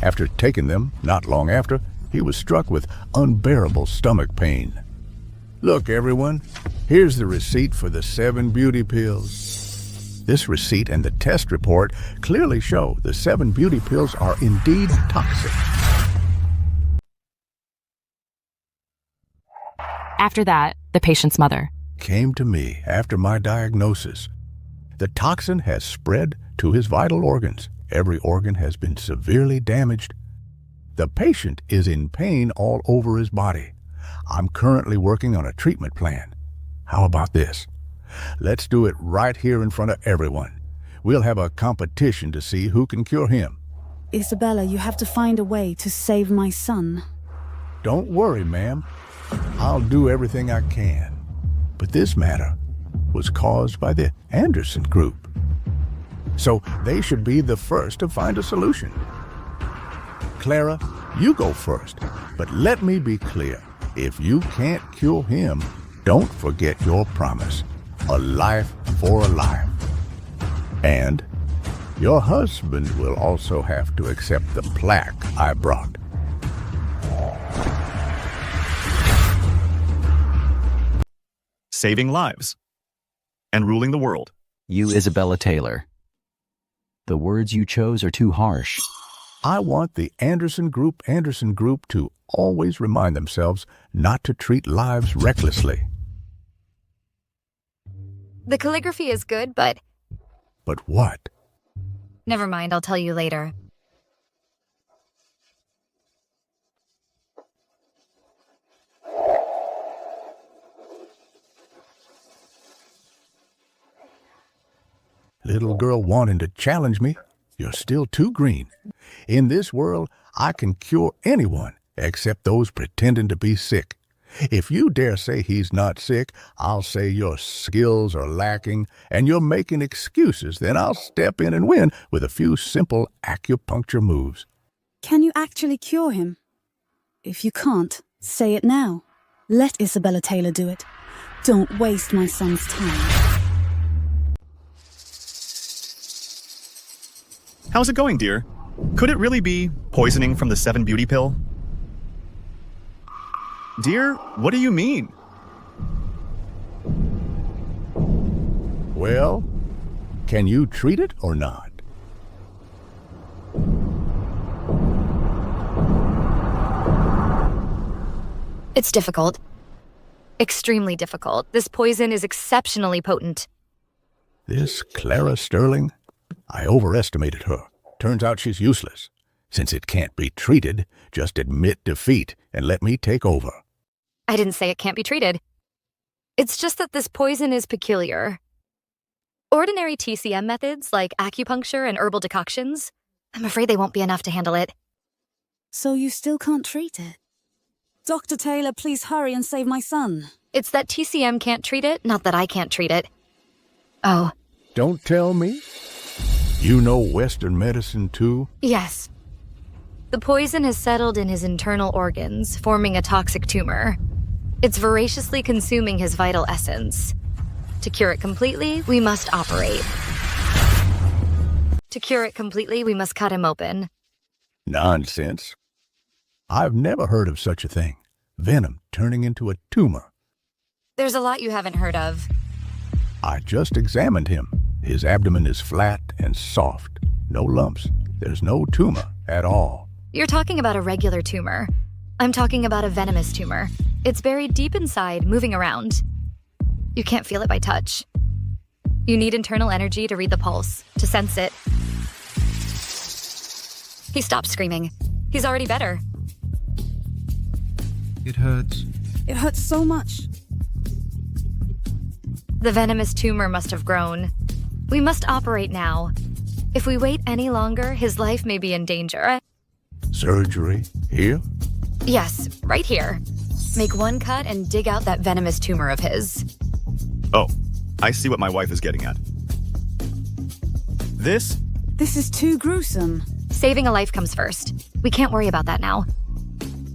After taking them, not long after, he was struck with unbearable stomach pain. Look, everyone, here's the receipt for the 7 beauty pills. This receipt and the test report clearly show the 7 beauty pills are indeed toxic. After that, the patient's mother came to me after my diagnosis. The toxin has spread to his vital organs. Every organ has been severely damaged. The patient is in pain all over his body. I'm currently working on a treatment plan. How about this? Let's do it right here in front of everyone. We'll have a competition to see who can cure him. Isabella, you have to find a way to save my son. Don't worry, ma'am. I'll do everything I can. But this matter was caused by the Anderson group. So they should be the first to find a solution. Clara, you go first. But let me be clear. If you can't cure him, don't forget your promise. A life for a life. And your husband will also have to accept the plaque I brought. Saving lives. And ruling the world. You, Isabella Taylor. The words you chose are too harsh. I want the Anderson Group to always remind themselves not to treat lives recklessly. The calligraphy is good, but... But what? Never mind, I'll tell you later. Little girl wanting to challenge me, you're still too green. In this world, I can cure anyone except those pretending to be sick. If you dare say he's not sick, I'll say your skills are lacking and you're making excuses. Then I'll step in and win with a few simple acupuncture moves. Can you actually cure him? If you can't, say it now. Let Isabella Taylor do it. Don't waste my son's time. How's it going, dear? Could it really be poisoning from the 7 beauty pill? Dear, what do you mean? Well, can you treat it or not? It's difficult. Extremely difficult. This poison is exceptionally potent. This Clara Sterling? I overestimated her. Turns out she's useless. Since it can't be treated, just admit defeat and let me take over. I didn't say it can't be treated. It's just that this poison is peculiar. Ordinary TCM methods like acupuncture and herbal decoctions, I'm afraid they won't be enough to handle it. So you still can't treat it? Dr. Taylor, please hurry and save my son. It's that TCM can't treat it, not that I can't treat it. Oh. Don't tell me. You know Western medicine too? Yes. The poison has settled in his internal organs, forming a toxic tumor. It's voraciously consuming his vital essence. To cure it completely, we must operate. To cure it completely, we must cut him open. Nonsense. I've never heard of such a thing. Venom turning into a tumor. There's a lot you haven't heard of. I just examined him. His abdomen is flat and soft. No lumps. There's no tumor at all. You're talking about a regular tumor. I'm talking about a venomous tumor. It's buried deep inside, moving around. You can't feel it by touch. You need internal energy to read the pulse, to sense it. He stopped screaming. He's already better. It hurts. It hurts so much. The venomous tumor must have grown. We must operate now. If we wait any longer, his life may be in danger. Surgery? Here? Yes, right here. Make one cut and dig out that venomous tumor of his. Oh, I see what my wife is getting at. This? This is too gruesome. Saving a life comes first. We can't worry about that now.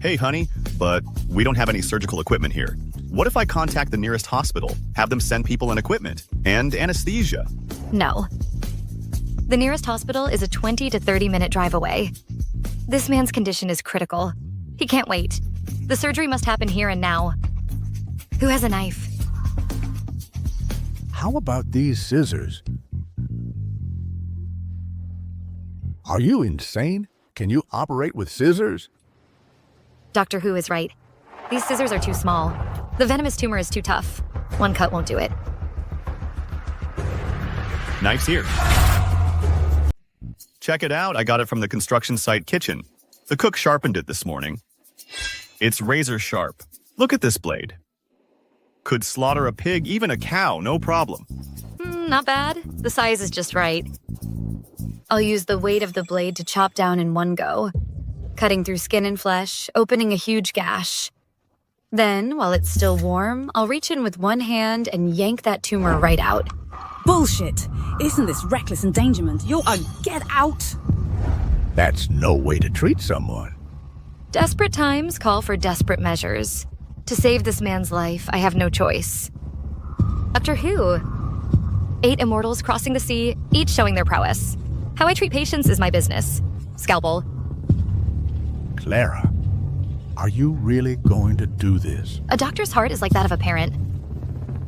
Hey, honey, but we don't have any surgical equipment here. What if I contact the nearest hospital, have them send people and equipment, and anesthesia? No. The nearest hospital is a 20 to 30-minute drive away. This man's condition is critical. He can't wait. The surgery must happen here and now. Who has a knife? How about these scissors? Are you insane? Can you operate with scissors? Dr. Who is right. These scissors are too small. The venomous tumor is too tough. One cut won't do it. Knife's here. Check it out. I got it from the construction site kitchen. The cook sharpened it this morning. It's razor sharp. Look at this blade. Could slaughter a pig, even a cow, no problem. Not bad. The size is just right. I'll use the weight of the blade to chop down in one go, cutting through skin and flesh, opening a huge gash. Then, while it's still warm, I'll reach in with one hand and yank that tumor right out. Bullshit! Isn't this reckless endangerment? You're a get out! That's no way to treat someone. Desperate times call for desperate measures. To save this man's life, I have no choice. After who? 8 immortals crossing the sea, each showing their prowess. How I treat patients is my business. Scalpel. Clara, are you really going to do this? A doctor's heart is like that of a parent.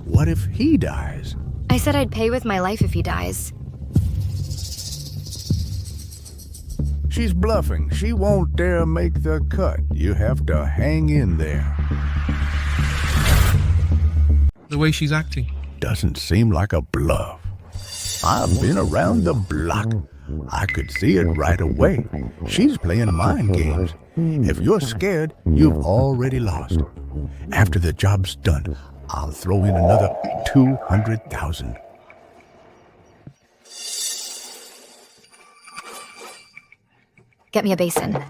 What if he dies? I said I'd pay with my life if he dies. She's bluffing. She won't dare make the cut. You have to hang in there. The way she's acting. Doesn't seem like a bluff. I've been around the block. I could see it right away. She's playing mind games. If you're scared, you've already lost. After the job's done, I'll throw in another 200,000. Get me a basin.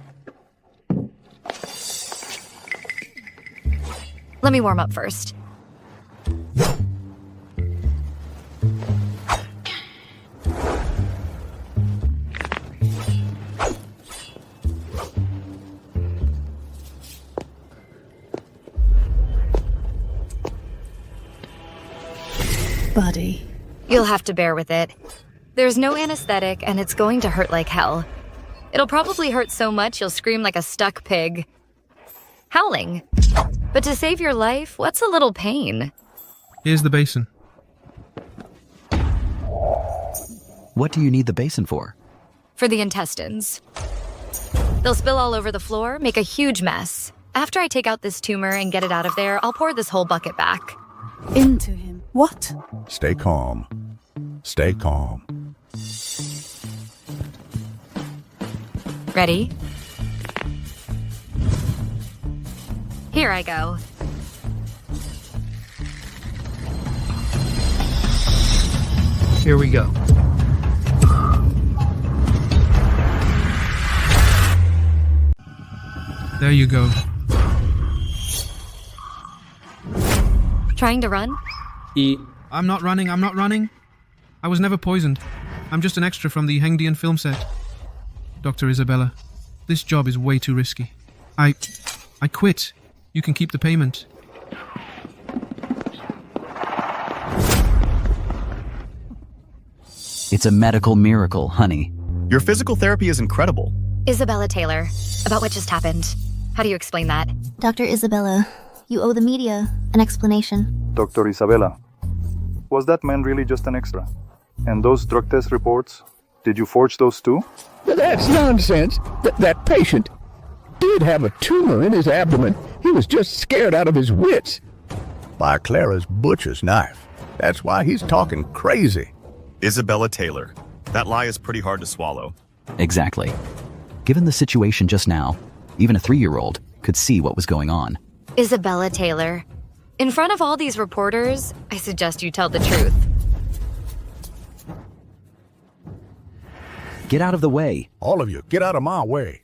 Let me warm up first. Buddy. You'll have to bear with it. There's no anesthetic, and it's going to hurt like hell. It'll probably hurt so much you'll scream like a stuck pig. Howling. But to save your life, what's a little pain? Here's the basin. What do you need the basin for? For the intestines. They'll spill all over the floor, make a huge mess. After I take out this tumor and get it out of there, I'll pour this whole bucket back. Into him. What? Stay calm. Stay calm. Ready? Here I go. Here we go. There you go. Trying to run? I'm not running, I'm not running. I was never poisoned. I'm just an extra from the Hengdian film set. Dr. Isabella, this job is way too risky. I quit. You can keep the payment. It's a medical miracle, honey. Your physical therapy is incredible. Isabella Taylor, about what just happened. How do you explain that? Dr. Isabella, you owe the media an explanation. Dr. Isabella, was that man really just an extra? And those drug test reports, did you forge those too? That's nonsense. That patient did have a tumor in his abdomen. He was just scared out of his wits. By Clara's butcher's knife. That's why he's talking crazy. Isabella Taylor. That lie is pretty hard to swallow. Exactly. Given the situation just now, even a 3-year-old could see what was going on. Isabella Taylor. In front of all these reporters, I suggest you tell the truth. Get out of the way. All of you, get out of my way.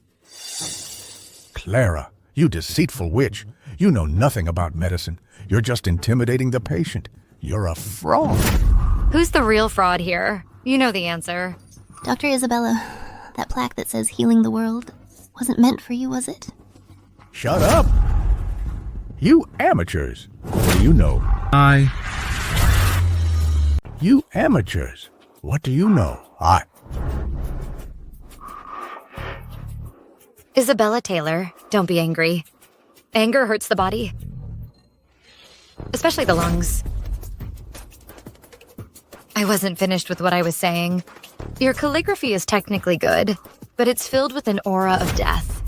Clara, you deceitful witch. You know nothing about medicine. You're just intimidating the patient. You're a fraud. Who's the real fraud here? You know the answer. Dr. Isabella, that plaque that says healing the world wasn't meant for you, was it? Shut up. You amateurs. What do you know? You amateurs. What do you know? Isabella Taylor, don't be angry. Anger hurts the body. Especially the lungs. I wasn't finished with what I was saying. Your calligraphy is technically good, but it's filled with an aura of death.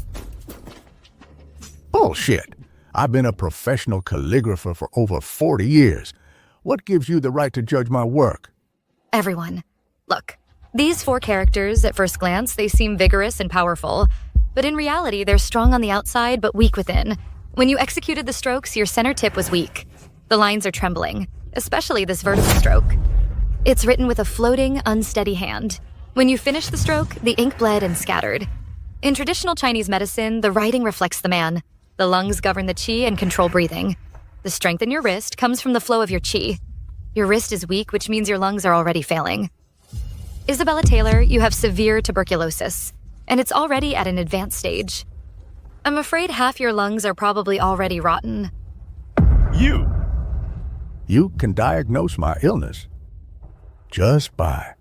Bullshit. I've been a professional calligrapher for over 40 years. What gives you the right to judge my work? Everyone. Look, these 4 characters, at first glance, they seem vigorous and powerful. But in reality, they're strong on the outside but weak within. When you executed the strokes, your center tip was weak. The lines are trembling, especially this vertical stroke. It's written with a floating, unsteady hand. When you finish the stroke, the ink bled and scattered. In traditional Chinese medicine, the writing reflects the man. The lungs govern the qi and control breathing. The strength in your wrist comes from the flow of your qi. Your wrist is weak, which means your lungs are already failing. Isabella Taylor, you have severe tuberculosis, and it's already at an advanced stage. I'm afraid half your lungs are probably already rotten. You can diagnose my illness just by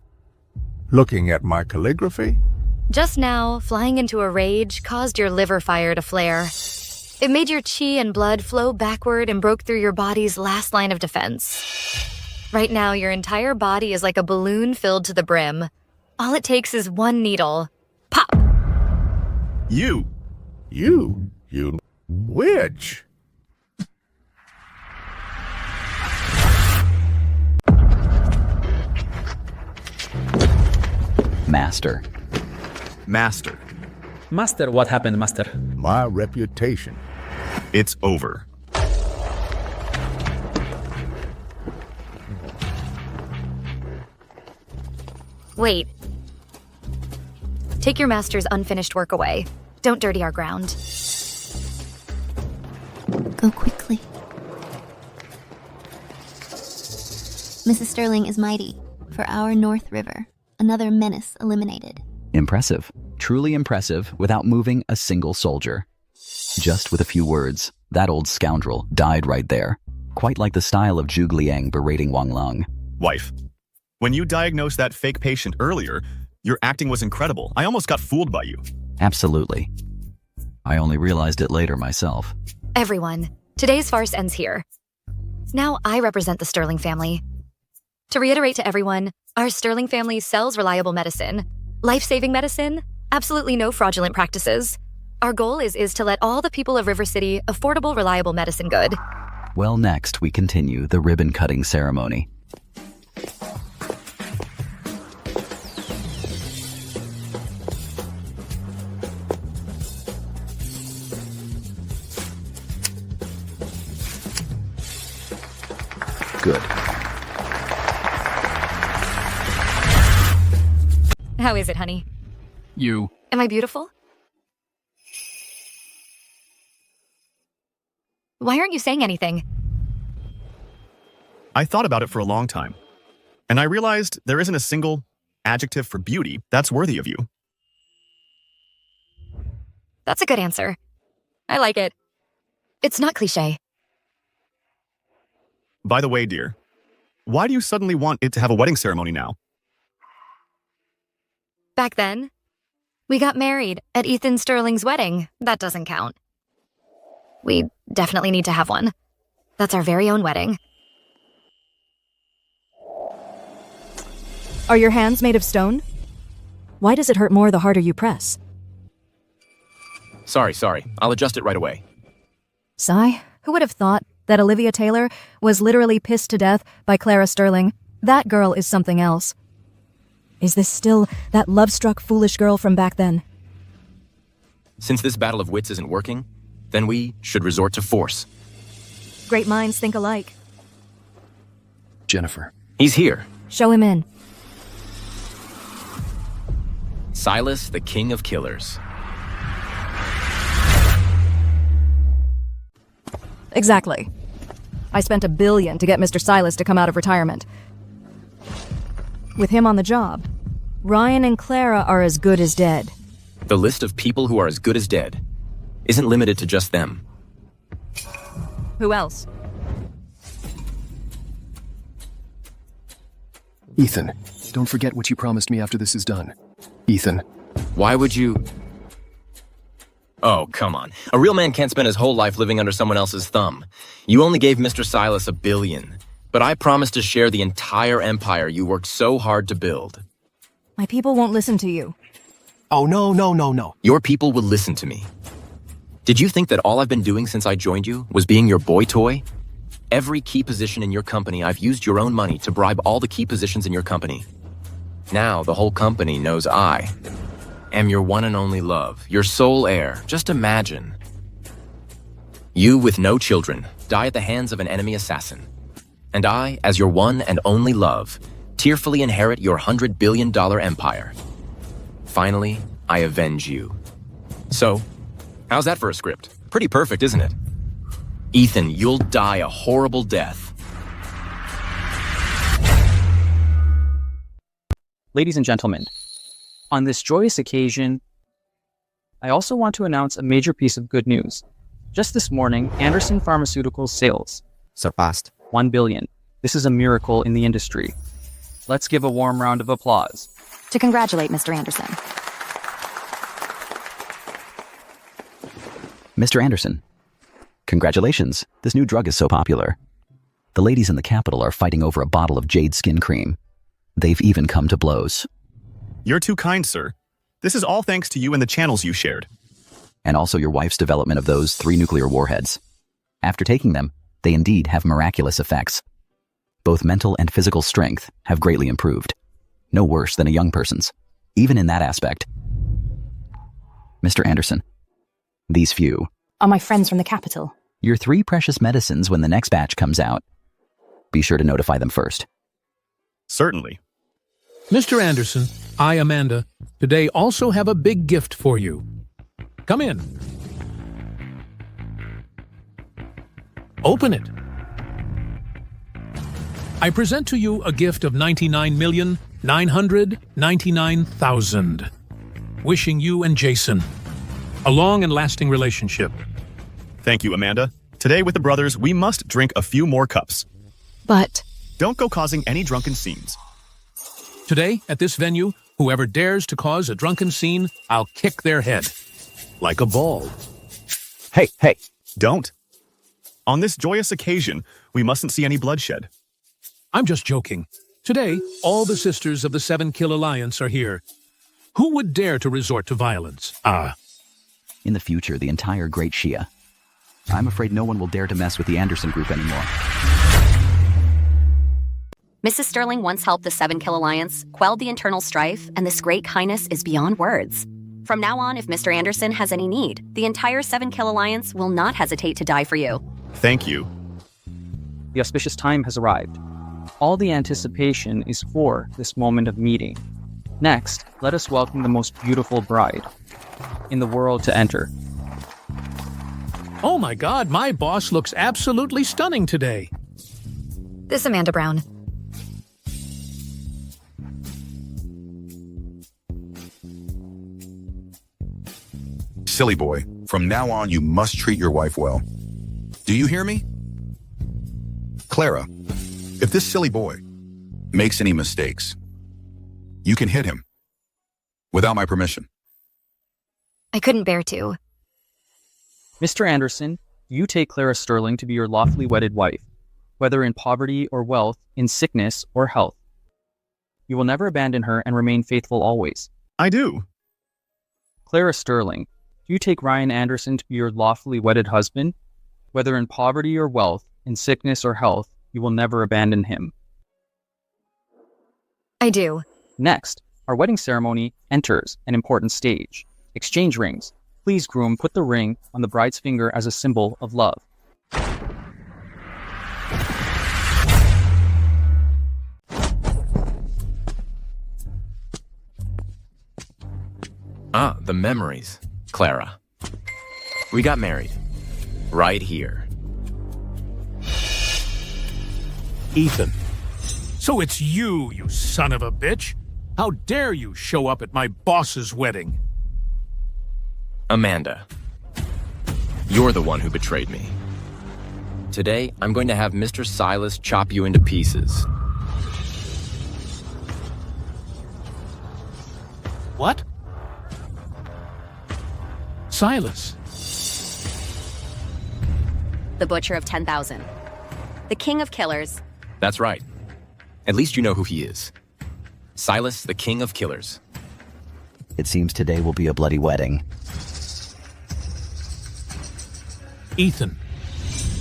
looking at my calligraphy. Just now, flying into a rage caused your liver fire to flare. It made your qi and blood flow backward and broke through your body's last line of defense. Right now, your entire body is like a balloon filled to the brim. All it takes is one needle. Pop! You witch. Master. Master, what happened, Master? My reputation. It's over. Wait. Take your master's unfinished work away. Don't dirty our ground. Go quickly. Mrs. Sterling is mighty. For our North River, another menace eliminated. Impressive. Truly impressive without moving a single soldier. Just with a few words, that old scoundrel died right there. Quite like the style of Zhuge Liang berating Wang Lang. Wife, when you diagnosed that fake patient earlier, your acting was incredible. I almost got fooled by you. Absolutely. I only realized it later myself. Everyone, today's farce ends here. Now I represent the Sterling family. To reiterate to everyone, our Sterling family sells reliable medicine. Life-saving medicine, absolutely no fraudulent practices. Our goal is to let all the people of River City affordable, reliable medicine good. Well, next we continue the ribbon-cutting ceremony. Good. How is it, honey? You. Am I beautiful? Why aren't you saying anything? I thought about it for a long time, and I realized there isn't a single adjective for beauty that's worthy of you. That's a good answer. I like it. It's not cliché. By the way, dear, why do you suddenly want it to have a wedding ceremony now? Back then, we got married at Ethan Sterling's wedding. That doesn't count. We definitely need to have one. That's our very own wedding. Are your hands made of stone? Why does it hurt more the harder you press? Sorry. I'll adjust it right away. Sigh, who would have thought that Olivia Taylor was literally pissed to death by Clara Sterling? That girl is something else. Is this still that love-struck foolish girl from back then? Since this battle of wits isn't working, then we should resort to force. Great minds think alike. Jennifer. He's here. Show him in. Silas, the king of killers. Exactly. I spent $1 billion to get Mr. Silas to come out of retirement. With him on the job, Ryan and Clara are as good as dead. The list of people who are as good as dead isn't limited to just them. Who else? Ethan, don't forget what you promised me after this is done. Ethan. Why would you... Oh, come on. A real man can't spend his whole life living under someone else's thumb. You only gave Mr. Silas $1 billion, but I promised to share the entire empire you worked so hard to build. My people won't listen to you. Oh, no. Your people will listen to me. Did you think that all I've been doing since I joined you was being your boy toy? Every key position in your company, I've used your own money to bribe all the key positions in your company. Now the whole company knows I am your one and only love, your sole heir. Just imagine. You, with no children, die at the hands of an enemy assassin. And I, as your one and only love, tearfully inherit your $100 billion empire. Finally, I avenge you. So, how's that for a script? Pretty perfect, isn't it? Ethan, you'll die a horrible death. Ladies and gentlemen, on this joyous occasion, I also want to announce a major piece of good news. Just this morning, Anderson Pharmaceuticals sales surpassed 1 billion. This is a miracle in the industry. Let's give a warm round of applause to congratulate Mr. Anderson. Mr. Anderson, congratulations. This new drug is so popular. The ladies in the capital are fighting over a bottle of Jade skin cream. They've even come to blows. You're too kind, sir. This is all thanks to you and the channels you shared. And also your wife's development of those 3 nuclear warheads. After taking them, they indeed have miraculous effects. Both mental and physical strength have greatly improved. No worse than a young person's, even in that aspect. Mr. Anderson, these few Are my friends from the capital? your 3 precious medicines when the next batch comes out. Be sure to notify them first. Certainly. Mr. Anderson, I, Amanda, today also have a big gift for you. Come in. Open it. I present to you a gift of 99,999,000. Wishing you and Jason a long and lasting relationship. Thank you, Amanda. Today with the brothers, we must drink a few more cups. But don't go causing any drunken scenes. Today, at this venue, whoever dares to cause a drunken scene, I'll kick their head. Like a ball. Hey, don't. On this joyous occasion, we mustn't see any bloodshed. I'm just joking. Today, all the sisters of the 7 Kill Alliance are here. Who would dare to resort to violence? In the future, the entire Great Shia. I'm afraid no one will dare to mess with the Anderson group anymore. Mrs. Sterling once helped the 7 Kill Alliance, quelled the internal strife, and this great kindness is beyond words. From now on, if Mr. Anderson has any need, the entire 7 Kill Alliance will not hesitate to die for you. Thank you. The auspicious time has arrived. All the anticipation is for this moment of meeting. Next, let us welcome the most beautiful bride in the world to enter. Oh my God, my boss looks absolutely stunning today. This Amanda Brown. Silly boy, from now on you must treat your wife well. Do you hear me? Clara, if this silly boy makes any mistakes, you can hit him without my permission. I couldn't bear to. Mr. Anderson, you take Clara Sterling to be your lawfully wedded wife, whether in poverty or wealth, in sickness or health. You will never abandon her and remain faithful always. I do. Clara Sterling, do you take Ryan Anderson to be your lawfully wedded husband, whether in poverty or wealth, in sickness or health, you will never abandon him. I do. Next, our wedding ceremony enters an important stage. Exchange rings. Please, groom, put the ring on the bride's finger as a symbol of love. Ah, the memories, Clara. We got married. Right here. Ethan. So it's you, you son of a bitch. How dare you show up at my boss's wedding? Amanda. You're the one who betrayed me. Today, I'm going to have Mr. Silas chop you into pieces. What? Silas. The Butcher of 10,000. The King of Killers. That's right. At least you know who he is. Silas, the King of Killers. It seems today will be a bloody wedding. Ethan.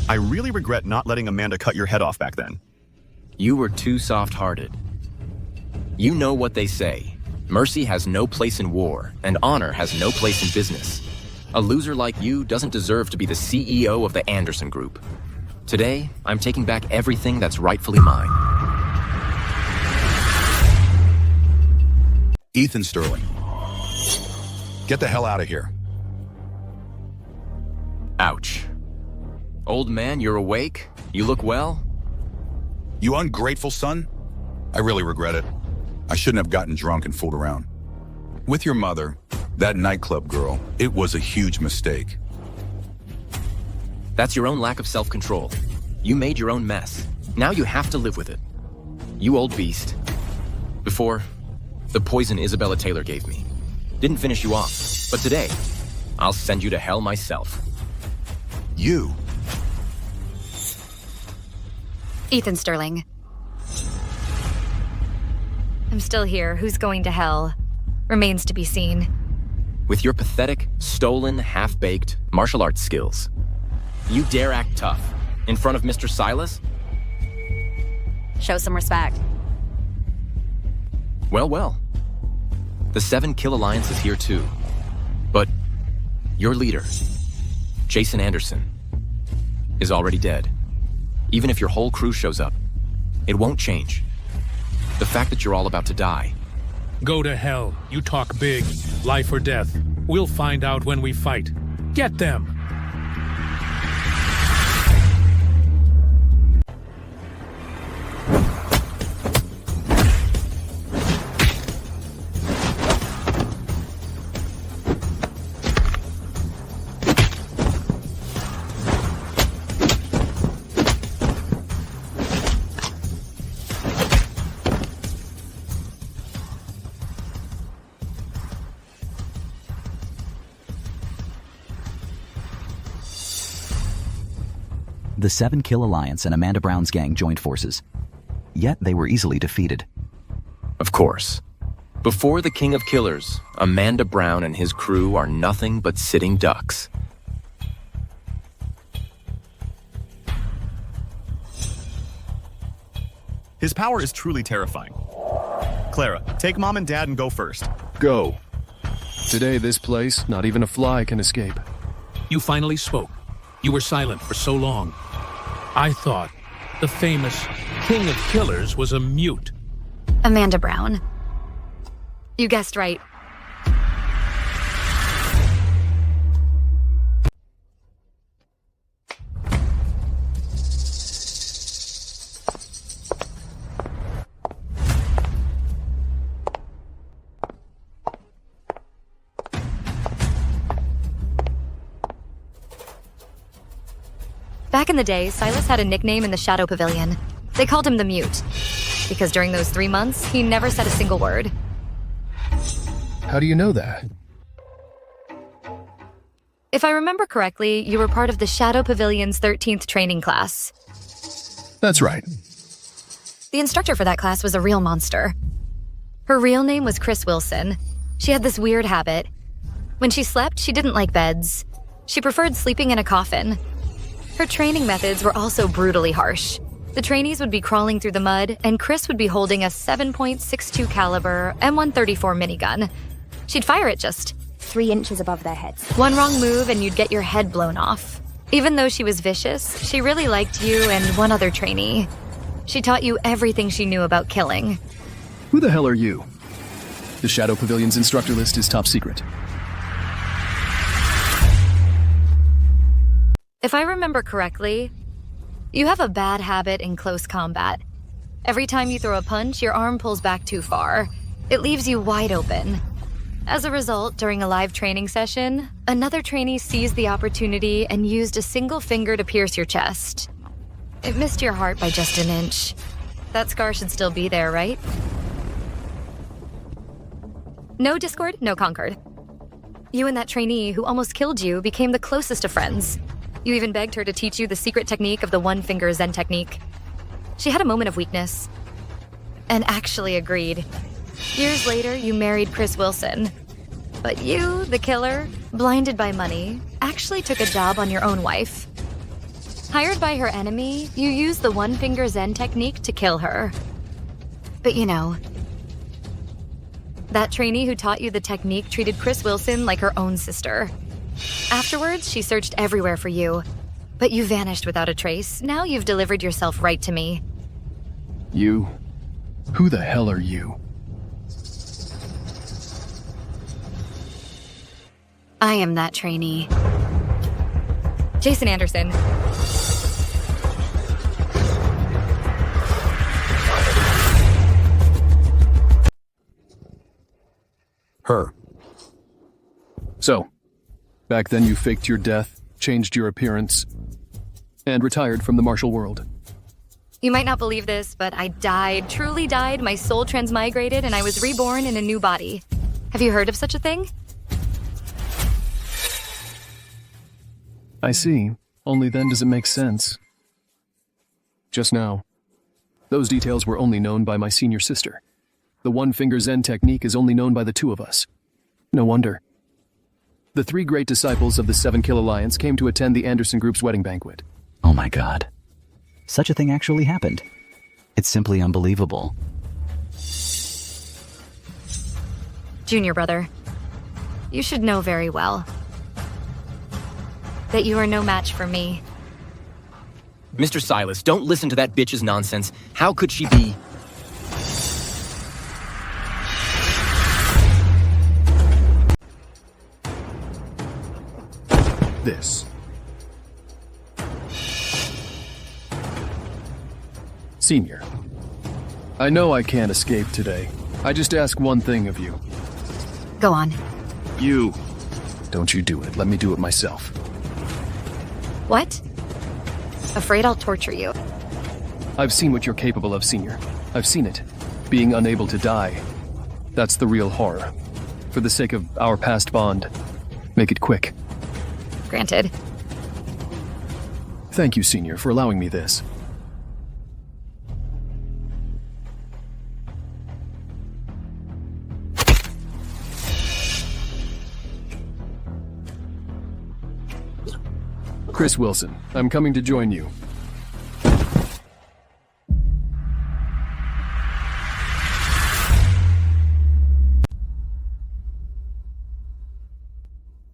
I really regret not letting Amanda cut your head off back then. You were too soft-hearted. You know what they say. Mercy has no place in war, and honor has no place in business. A loser like you doesn't deserve to be the CEO of the Anderson Group. Today, I'm taking back everything that's rightfully mine. Ethan Sterling. Get the hell out of here. Ouch. Old man, you're awake? You look well? You ungrateful son? I really regret it. I shouldn't have gotten drunk and fooled around. With your mother, that nightclub girl, it was a huge mistake. That's your own lack of self-control. You made your own mess. Now you have to live with it. You old beast. Before, the poison Isabella Taylor gave me. Didn't finish you off. But today, I'll send you to hell myself. You? Ethan Sterling. I'm still here. Who's going to hell? Remains to be seen. With your pathetic, stolen, half-baked martial arts skills, you dare act tough in front of Mr. Silas? Show some respect. Well, well. The 7 Kill Alliance is here too. But your leader, Jason Anderson, is already dead. Even if your whole crew shows up, it won't change. The fact that you're all about to die. Go to hell. You talk big. Life or death. We'll find out when we fight. Get them! The 7 Kill Alliance and Amanda Brown's gang joined forces. Yet they were easily defeated. Of course. Before the King of Killers, Amanda Brown and his crew are nothing but sitting ducks. His power is truly terrifying. Clara, take Mom and Dad and go first. Go. Today, this place, not even a fly can escape. You finally spoke. You were silent for so long. I thought the famous King of Killers was a mute. Amanda Brown. You guessed right. Back in the day, Silas had a nickname in the Shadow Pavilion. They called him the Mute, because during those 3 months, he never said a single word. How do you know that? If I remember correctly, you were part of the Shadow Pavilion's 13th training class. That's right. The instructor for that class was a real monster. Her real name was Chris Wilson. She had this weird habit. When she slept, she didn't like beds. She preferred sleeping in a coffin. Her training methods were also brutally harsh. The trainees would be crawling through the mud, and Chris would be holding a 7.62 caliber M134 minigun. She'd fire it just 3 inches above their heads. One wrong move and you'd get your head blown off. Even though she was vicious, she really liked you and one other trainee. She taught you everything she knew about killing. Who the hell are you? The Shadow Pavilion's instructor list is top secret. If I remember correctly, you have a bad habit in close combat. Every time you throw a punch, your arm pulls back too far. It leaves you wide open. As a result, during a live training session, another trainee seized the opportunity and used a single finger to pierce your chest. It missed your heart by just an inch. That scar should still be there, right? No Discord, no Concord. You and that trainee who almost killed you became the closest of friends. You even begged her to teach you the secret technique of the one-finger Zen technique. She had a moment of weakness and actually agreed. Years later, you married Chris Wilson. But you, the killer, blinded by money, actually took a job on your own wife. Hired by her enemy, you used the one-finger Zen technique to kill her. But you know, That trainee who taught you the technique treated Chris Wilson like her own sister. Afterwards, she searched everywhere for you. But you vanished without a trace. Now you've delivered yourself right to me. You? Who the hell are you? I am that trainee. Jason Anderson. Her. So, back then you faked your death, changed your appearance, and retired from the martial world. You might not believe this, but I died, truly died, my soul transmigrated, and I was reborn in a new body. Have you heard of such a thing? I see. Only then does it make sense. Just now, those details were only known by my senior sister. The one-finger Zen technique is only known by the two of us. No wonder. The three great disciples of the 7 Kill Alliance came to attend the Anderson Group's wedding banquet. Oh my god. Such a thing actually happened. It's simply unbelievable. Junior brother, you should know very well that you are no match for me. Mr. Silas, don't listen to that bitch's nonsense. How could she be... This. Senior, I know I can't escape today. I just ask one thing of you. Go on. You. Don't you do it. Let me do it myself. What? Afraid I'll torture you. I've seen what you're capable of, Senior. I've seen it. Being unable to die. That's the real horror. For the sake of our past bond, make it quick. Granted. Thank you, Senior, for allowing me this. Chris Wilson, I'm coming to join you.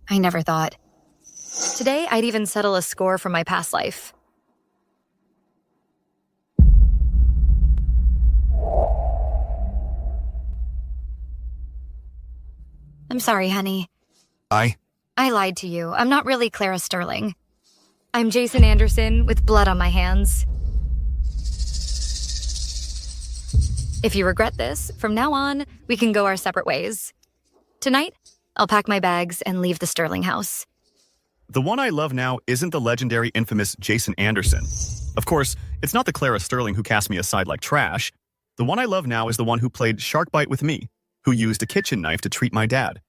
I never thought. Today, I'd even settle a score from my past life. I'm sorry, honey. I lied to you. I'm not really Clara Sterling. I'm Jason Anderson with blood on my hands. If you regret this, from now on, we can go our separate ways. Tonight, I'll pack my bags and leave the Sterling house. The one I love now isn't the legendary infamous Jason Anderson. Of course, it's not the Clara Sterling who cast me aside like trash. The one I love now is the one who played Shark Bite with me, who used a kitchen knife to treat my dad,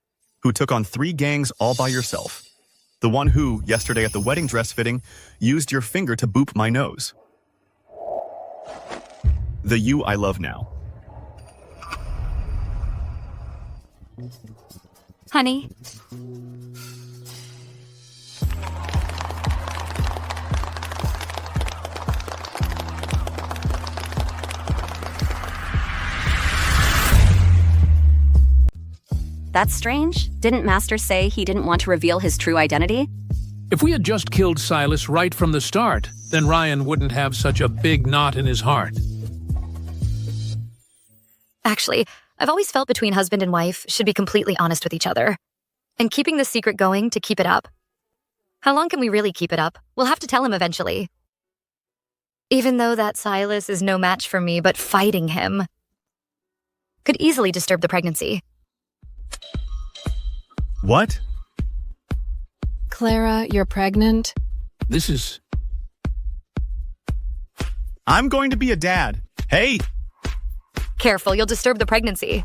who took on 3 gangs all by yourself. The one who, yesterday at the wedding dress fitting, used your finger to boop my nose. The you I love now. Honey. That's strange. Didn't Master say he didn't want to reveal his true identity? If we had just killed Silas right from the start, then Ryan wouldn't have such a big knot in his heart. Actually, I've always felt between husband and wife should be completely honest with each other. And keeping the secret going to keep it up. How long can we really keep it up? We'll have to tell him eventually. Even though that Silas is no match for me, but fighting him could easily disturb the pregnancy. What? Clara, you're pregnant? This is... I'm going to be a dad. Hey! Careful, you'll disturb the pregnancy.